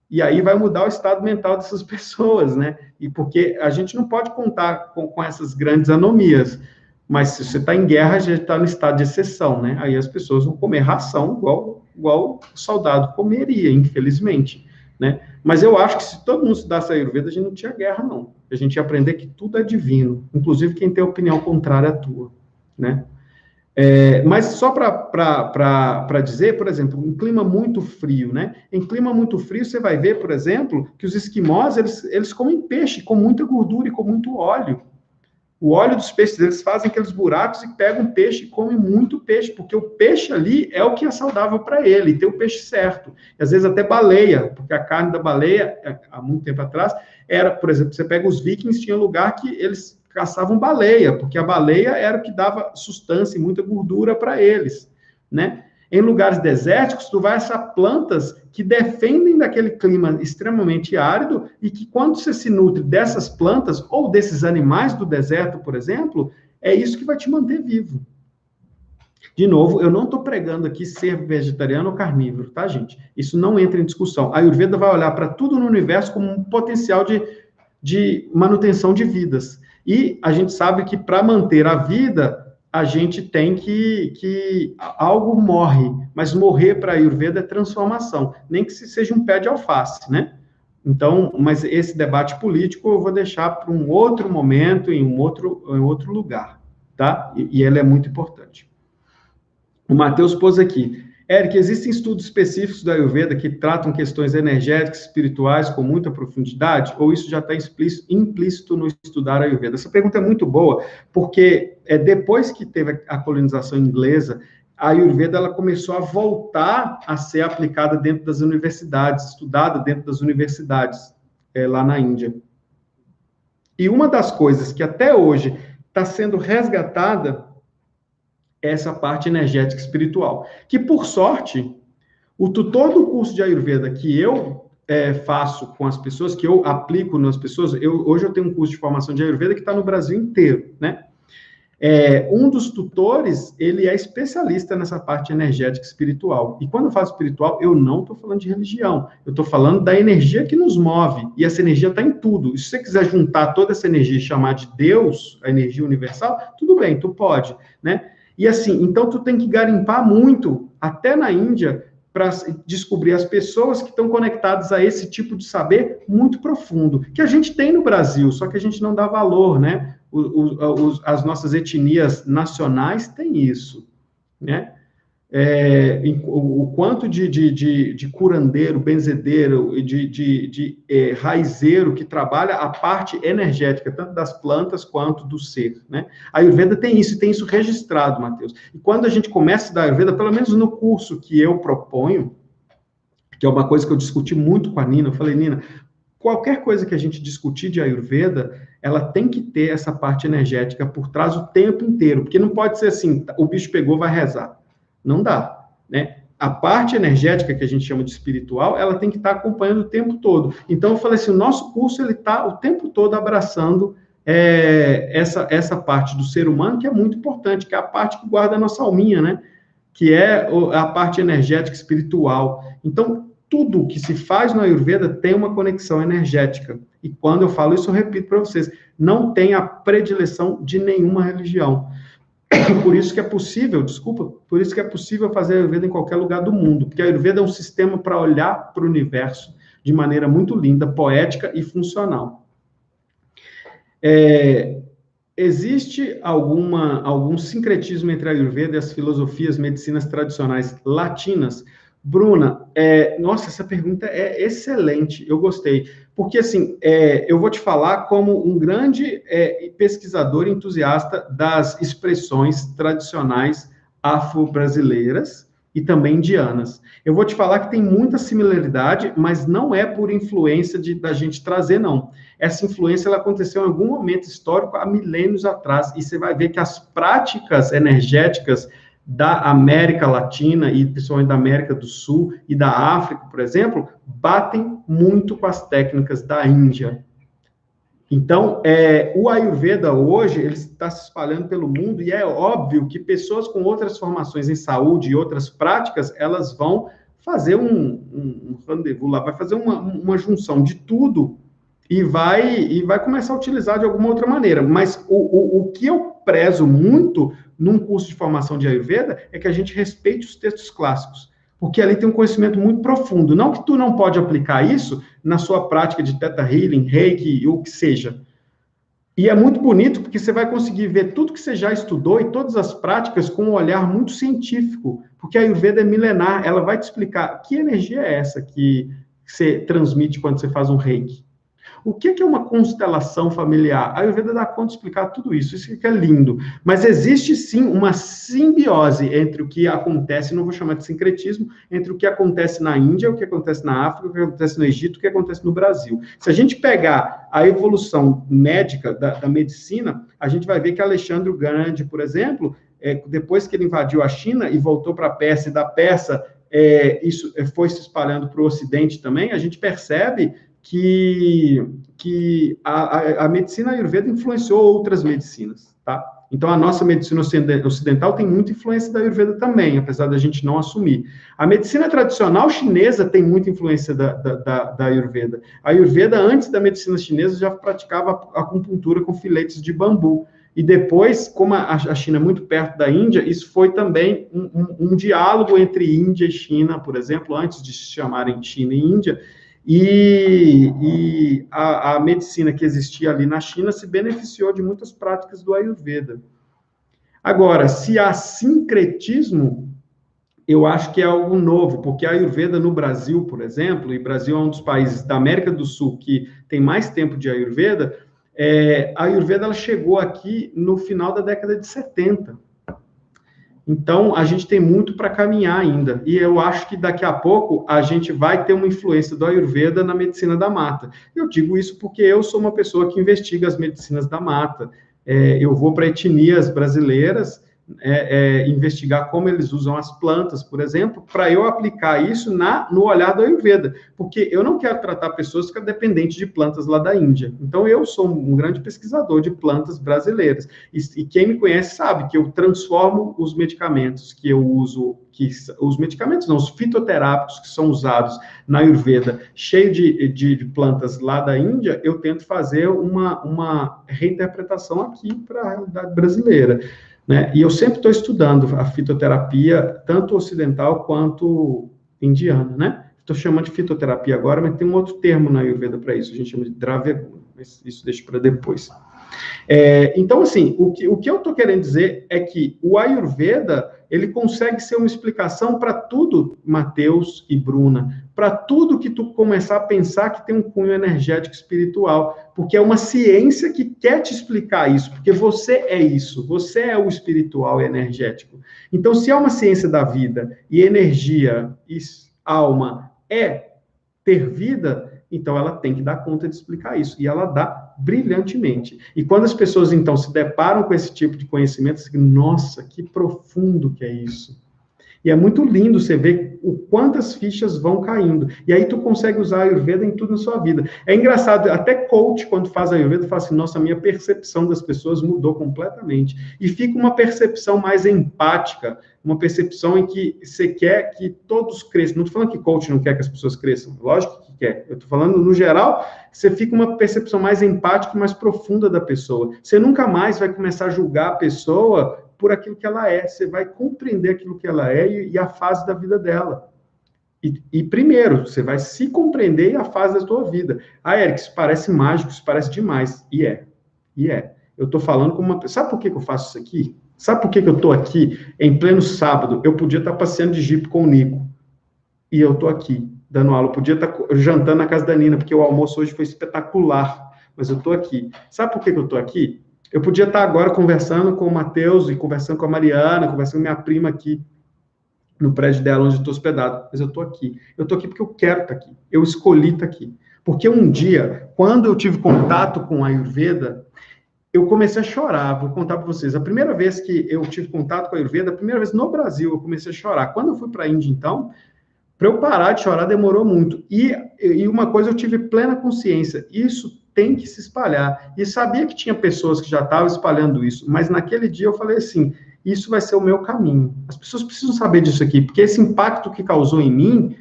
E aí vai mudar o estado mental dessas pessoas, né? E porque a gente não pode contar com essas grandes anomias. Mas se você está em guerra, já está no estado de exceção, né? Aí as pessoas vão comer ração igual o soldado comeria, infelizmente. né? Mas eu acho que se todo mundo estudasse a Ayurveda, a gente não tinha guerra, não. A gente ia aprender que tudo é divino, inclusive quem tem opinião contrária à tua, né? Mas só para dizer, por exemplo, um clima muito frio, né? Em clima muito frio, você vai ver, por exemplo, que os esquimós, eles comem peixe com muita gordura e com muito óleo. O óleo dos peixes, eles fazem aqueles buracos e pegam peixe e comem muito peixe, porque o peixe ali é o que é saudável para ele, e tem o peixe certo. E às vezes até baleia, porque a carne da baleia, há muito tempo atrás, era, por exemplo, você pega os vikings, tinha lugar que eles caçavam baleia, porque a baleia era o que dava sustância e muita gordura para eles, né? Em lugares desérticos, tu vai achar plantas que defendem daquele clima extremamente árido e que quando você se nutre dessas plantas ou desses animais do deserto, por exemplo, é isso que vai te manter vivo. De novo, eu não estou pregando aqui ser vegetariano ou carnívoro, tá, gente? Isso não entra em discussão. A Ayurveda vai olhar para tudo no universo como um potencial de manutenção de vidas. E a gente sabe que para manter a vida, a gente tem que algo morre, mas morrer para a Ayurveda é transformação, nem que seja um pé de alface, né? Então, mas esse debate político eu vou deixar para um outro momento, em outro lugar, tá? E ele é muito importante. O Matheus pôs aqui. Eric, existem estudos específicos da Ayurveda que tratam questões energéticas, espirituais com muita profundidade? Ou isso já está implícito no estudar a Ayurveda? Essa pergunta é muito boa, porque depois que teve a colonização inglesa, a Ayurveda ela começou a voltar a ser aplicada dentro das universidades, estudada dentro das universidades, lá na Índia. E uma das coisas que até hoje está sendo resgatada essa parte energética espiritual. Que, por sorte, o tutor do curso de Ayurveda que eu faço com as pessoas, que eu aplico nas pessoas, hoje eu tenho um curso de formação de Ayurveda que está no Brasil inteiro, né? Um dos tutores, ele é especialista nessa parte energética espiritual. E quando eu falo espiritual, eu não estou falando de religião, eu estou falando da energia que nos move, e essa energia está em tudo. E se você quiser juntar toda essa energia e chamar de Deus, a energia universal, tudo bem, tu pode, né? E assim, então tu tem que garimpar muito, até na Índia, para descobrir as pessoas que estão conectadas a esse tipo de saber muito profundo, que a gente tem no Brasil, só que a gente não dá valor, né? As nossas etnias nacionais têm isso, né? O quanto de curandeiro, benzedeiro, de raizeiro que trabalha a parte energética, tanto das plantas quanto do ser, né? A Ayurveda tem isso registrado, Matheus. E quando a gente começa a estudar Ayurveda, pelo menos no curso que eu proponho, que é uma coisa que eu discuti muito com a Nina, eu falei, Nina, qualquer coisa que a gente discutir de Ayurveda, ela tem que ter essa parte energética por trás o tempo inteiro, porque não pode ser assim, o bicho pegou, vai rezar. Não dá, né? A parte energética, que a gente chama de espiritual, ela tem que estar acompanhando o tempo todo. Então, eu falei assim, o nosso curso, ele está o tempo todo abraçando essa parte do ser humano, que é muito importante, que é a parte que guarda a nossa alminha, né? Que é a parte energética espiritual. Então, tudo que se faz no Ayurveda tem uma conexão energética. E quando eu falo isso, eu repito para vocês, não tem a predileção de nenhuma religião. Por isso que é possível, por isso que é possível fazer a Ayurveda em qualquer lugar do mundo, porque a Ayurveda é um sistema para olhar para o universo de maneira muito linda, poética e funcional. Existe algum sincretismo entre a Ayurveda e as filosofias, medicinas tradicionais latinas? Bruna, nossa, essa pergunta é excelente, eu gostei. Porque, assim, eu vou te falar como um grande pesquisador entusiasta das expressões tradicionais afro-brasileiras e também indianas. Eu vou te falar que tem muita similaridade, mas não é por influência da gente trazer, não. Essa influência ela aconteceu em algum momento histórico, há milênios atrás, e você vai ver que as práticas energéticas da América Latina e principalmente da América do Sul e da África, por exemplo, batem muito com as técnicas da Índia. Então, o Ayurveda hoje, ele está se espalhando pelo mundo e é óbvio que pessoas com outras formações em saúde e outras práticas, elas vão fazer um rendezvous lá, vai fazer uma junção de tudo e vai começar a utilizar de alguma outra maneira. Mas o que eu prezo muito num curso de formação de Ayurveda é que a gente respeite os textos clássicos. porque ali tem um conhecimento muito profundo. Não que tu não pode aplicar isso na sua prática de Theta Healing, Reiki, o que seja. E é muito bonito porque você vai conseguir ver tudo que você já estudou e todas as práticas com um olhar muito científico, porque a Ayurveda é milenar, ela vai te explicar que energia é essa que você transmite quando você faz um reiki. O que é uma constelação familiar? A Ayurveda dá conta de explicar tudo isso, isso que é lindo. Mas existe sim uma simbiose entre o que acontece, não vou chamar de sincretismo, entre o que acontece na Índia, o que acontece na África, o que acontece no Egito, o que acontece no Brasil. Se a gente pegar a evolução médica da medicina, a gente vai ver que Alexandre o Grande, por exemplo, depois que ele invadiu a China e voltou para a Pérsia, e da Pérsia isso foi se espalhando para o Ocidente também, a gente percebe que a medicina ayurveda influenciou outras medicinas, tá? Então, a nossa medicina ocidental tem muita influência da Ayurveda também, apesar da gente não assumir. A medicina tradicional chinesa tem muita influência da Ayurveda. A Ayurveda, antes da medicina chinesa, já praticava acupuntura com filetes de bambu. E depois, como a China é muito perto da Índia, isso foi também um diálogo entre Índia e China, por exemplo, antes de se chamarem China e Índia, e a medicina que existia ali na China se beneficiou de muitas práticas do Ayurveda. Agora, se há sincretismo, eu acho que é algo novo, porque a Ayurveda no Brasil, por exemplo, e o Brasil é um dos países da América do Sul que tem mais tempo de Ayurveda, a Ayurveda ela chegou aqui no final da década de 70. Então, a gente tem muito para caminhar ainda. E eu acho que daqui a pouco a gente vai ter uma influência do Ayurveda na medicina da mata. Eu digo isso porque eu sou uma pessoa que investiga as medicinas da mata. Eu vou para etnias brasileiras, investigar como eles usam as plantas, por exemplo, para eu aplicar isso no olhar do Ayurveda, porque eu não quero tratar pessoas que são dependentes de plantas lá da Índia. Então, eu sou um grande pesquisador de plantas brasileiras, e quem me conhece sabe que eu transformo os medicamentos que eu uso, os medicamentos não, os fitoterápicos que são usados na Ayurveda, cheio de plantas lá da Índia, eu tento fazer uma reinterpretação aqui para a realidade brasileira. Né? E eu sempre estou estudando a fitoterapia, tanto ocidental quanto indiana, né? Estou chamando de fitoterapia agora, mas tem um outro termo na Ayurveda para isso, a gente chama de Draveguna, mas isso deixa para depois. Então, assim, o que eu estou querendo dizer é que o Ayurveda, ele consegue ser uma explicação para tudo, Matheus e Bruna, para tudo que tu começar a pensar que tem um cunho energético espiritual, porque é uma ciência que quer te explicar isso, porque você é isso, você é o espiritual e energético. Então, se é uma ciência da vida, e energia, e alma é ter vida, então ela tem que dar conta de explicar isso, e ela dá brilhantemente. E quando as pessoas, então, se deparam com esse tipo de conhecimento, você diz, nossa, que profundo que é isso. E é muito lindo você ver o quantas fichas vão caindo. E aí tu consegue usar a Ayurveda em tudo na sua vida. É engraçado, até coach, quando faz a Ayurveda, fala assim, nossa, a minha percepção das pessoas mudou completamente. E fica uma percepção mais empática, uma percepção em que você quer que todos cresçam. Não estou falando que coach não quer que as pessoas cresçam, lógico que quer. Eu estou falando, no geral, você fica uma percepção mais empática e mais profunda da pessoa. Você nunca mais vai começar a julgar a pessoa por aquilo que ela é, você vai compreender aquilo que ela é e a fase da vida dela. E primeiro, você vai se compreender e a fase da sua vida. Ah, Eric, isso parece mágico, isso parece demais. E é. Eu estou falando como uma pessoa. Sabe por que eu faço isso aqui? Sabe por que eu estou aqui em pleno sábado? Eu podia estar passeando de jipe com o Nico. E eu estou aqui, dando aula. Eu podia estar jantando na casa da Nina, porque o almoço hoje foi espetacular. Mas eu estou aqui. Sabe por que eu estou aqui? Eu podia estar agora conversando com o Matheus e conversando com a Mariana, conversando com minha prima aqui no prédio dela, onde eu estou hospedado. Mas eu estou aqui. Eu estou aqui porque eu quero estar aqui. Eu escolhi estar aqui. Porque um dia, quando eu tive contato com a Ayurveda, eu comecei a chorar. Vou contar para vocês. A primeira vez que eu tive contato com a Ayurveda, a primeira vez no Brasil, eu comecei a chorar. Quando eu fui para a Índia, então, para eu parar de chorar demorou muito. E uma coisa eu tive plena consciência. Isso tem que se espalhar. E sabia que tinha pessoas que já estavam espalhando isso, mas naquele dia eu falei assim, isso vai ser o meu caminho. As pessoas precisam saber disso aqui, porque esse impacto que causou em mim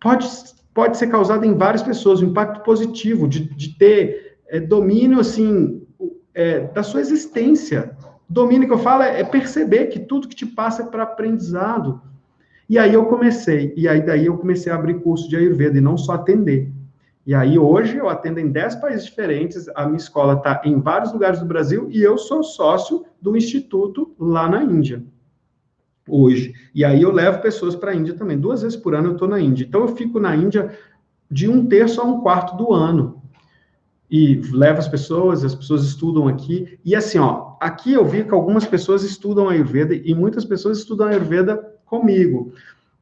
pode ser causado em várias pessoas, um impacto positivo, de ter domínio, assim, da sua existência. Domínio que eu falo é perceber que tudo que te passa é para aprendizado. E aí eu comecei, e aí daí eu comecei a abrir curso de Ayurveda e não só atender. E aí hoje eu atendo em 10 países diferentes, a minha escola está em vários lugares do Brasil e eu sou sócio do instituto lá na Índia, hoje. E aí eu levo pessoas para a Índia também. 2 vezes por ano eu estou na Índia. Então eu fico na Índia de 1/3 a 1/4 do ano. E levo as pessoas estudam aqui. E assim, ó, aqui eu vi que algumas pessoas estudam Ayurveda e muitas pessoas estudam Ayurveda comigo.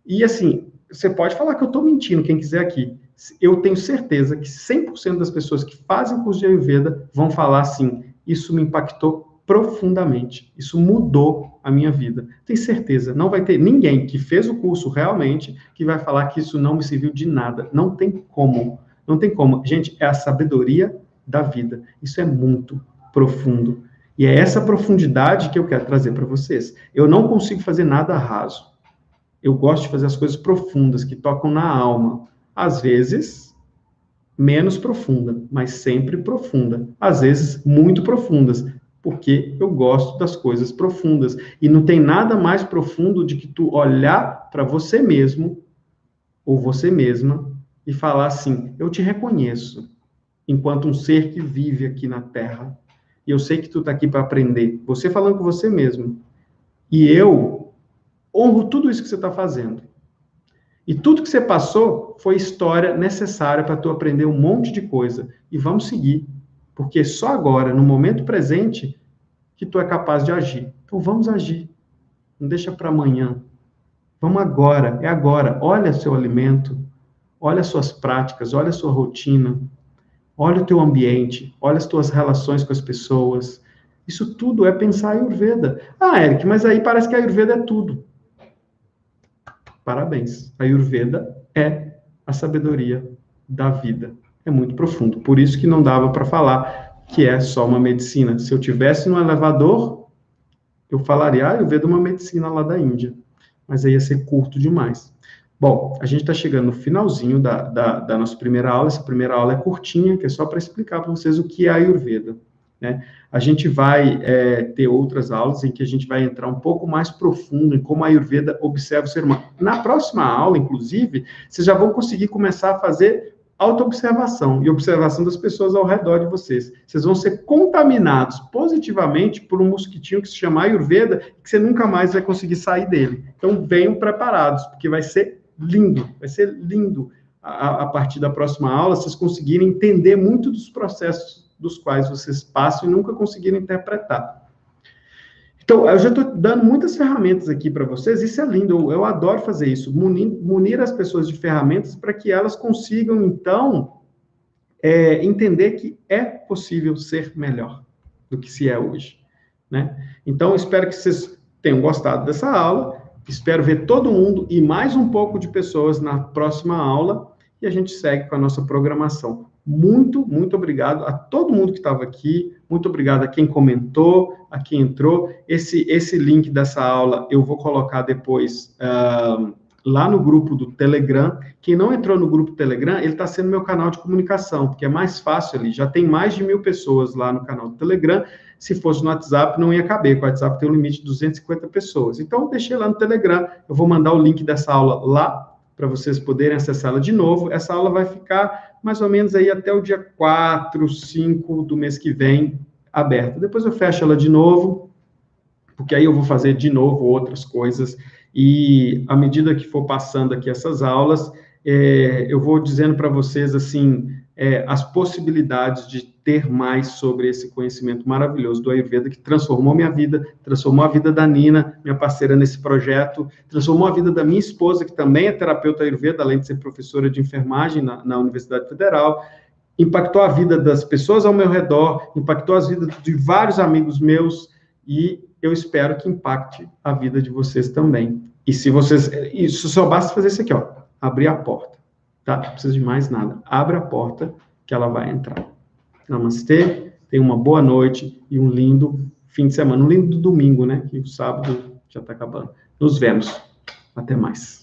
E assim, você pode falar que eu estou mentindo, quem quiser aqui. Eu tenho certeza que 100% das pessoas que fazem curso de Ayurveda vão falar assim, isso me impactou profundamente, isso mudou a minha vida. Tenho certeza, não vai ter ninguém que fez o curso realmente que vai falar que isso não me serviu de nada. Não tem como, não tem como. Gente, é a sabedoria da vida. Isso é muito profundo. E é essa profundidade que eu quero trazer para vocês. Eu não consigo fazer nada raso. Eu gosto de fazer as coisas profundas, que tocam na alma. Às vezes, menos profunda, mas sempre profunda. Às vezes, muito profundas, porque eu gosto das coisas profundas. E não tem nada mais profundo de que tu olhar para você mesmo, ou você mesma, e falar assim, eu te reconheço, enquanto um ser que vive aqui na Terra. E eu sei que tu está aqui para aprender. Você falando com você mesmo. E eu honro tudo isso que você está fazendo. E tudo que você passou foi história necessária para tu aprender um monte de coisa. E vamos seguir. Porque só agora, no momento presente, que tu é capaz de agir. Então vamos agir. Não deixa para amanhã. Vamos agora, é agora. Olha seu alimento, olha suas práticas, olha sua rotina, olha o teu ambiente, olha as tuas relações com as pessoas. Isso tudo é pensar em Ayurveda. Ah, Eric, mas aí parece que a Ayurveda é tudo. Parabéns. A Ayurveda é a sabedoria da vida. É muito profundo. Por isso que não dava para falar que é só uma medicina. Se eu tivesse no elevador, eu falaria, ah, Ayurveda é uma medicina lá da Índia. Mas aí ia ser curto demais. Bom, a gente está chegando no finalzinho da nossa primeira aula. Essa primeira aula é curtinha, que é só para explicar para vocês o que é a Ayurveda. Né? A gente vai ter outras aulas em que a gente vai entrar um pouco mais profundo em como a Ayurveda observa o ser humano. Na próxima aula, inclusive, vocês já vão conseguir começar a fazer autoobservação e observação das pessoas ao redor de vocês. Vocês vão ser contaminados positivamente por um mosquitinho que se chama Ayurveda, que você nunca mais vai conseguir sair dele. Então, venham preparados, porque vai ser lindo, vai ser lindo a partir da próxima aula, vocês conseguirem entender muito dos processos dos quais vocês passam e nunca conseguiram interpretar. Então, eu já estou dando muitas ferramentas aqui para vocês, isso é lindo, eu adoro fazer isso, munir as pessoas de ferramentas para que elas consigam, então, entender que é possível ser melhor do que se é hoje. Né? Então, espero que vocês tenham gostado dessa aula, espero ver todo mundo e mais um pouco de pessoas na próxima aula, e a gente segue com a nossa programação. Muito, muito obrigado a todo mundo que estava aqui, muito obrigado a quem comentou, a quem entrou. Esse link dessa aula eu vou colocar depois lá no grupo do Telegram. Quem não entrou no grupo do Telegram, ele está sendo meu canal de comunicação, porque é mais fácil ali, já tem mais de 1000 pessoas lá no canal do Telegram. Se fosse no WhatsApp, não ia caber, porque o WhatsApp tem um limite de 250 pessoas. Então, eu deixei lá no Telegram, eu vou mandar o link dessa aula lá, para vocês poderem acessá-la de novo. Essa aula vai ficar mais ou menos aí até o dia 4, 5 do mês que vem, aberta. Depois eu fecho ela de novo, porque aí eu vou fazer de novo outras coisas, e à medida que for passando aqui essas aulas, eu vou dizendo para vocês, assim, as possibilidades de ter mais sobre esse conhecimento maravilhoso do Ayurveda, que transformou minha vida, transformou a vida da Nina, minha parceira nesse projeto, transformou a vida da minha esposa, que também é terapeuta Ayurveda, além de ser professora de enfermagem na Universidade Federal, impactou a vida das pessoas ao meu redor, impactou as vidas de vários amigos meus, e eu espero que impacte a vida de vocês também. E se vocês... Isso só basta fazer isso aqui, ó, abrir a porta, tá? Não precisa de mais nada. Abre a porta que ela vai entrar. Namastê, tenha uma boa noite e um lindo fim de semana. Um lindo domingo, né? Que o sábado já está acabando. Nos vemos. Até mais.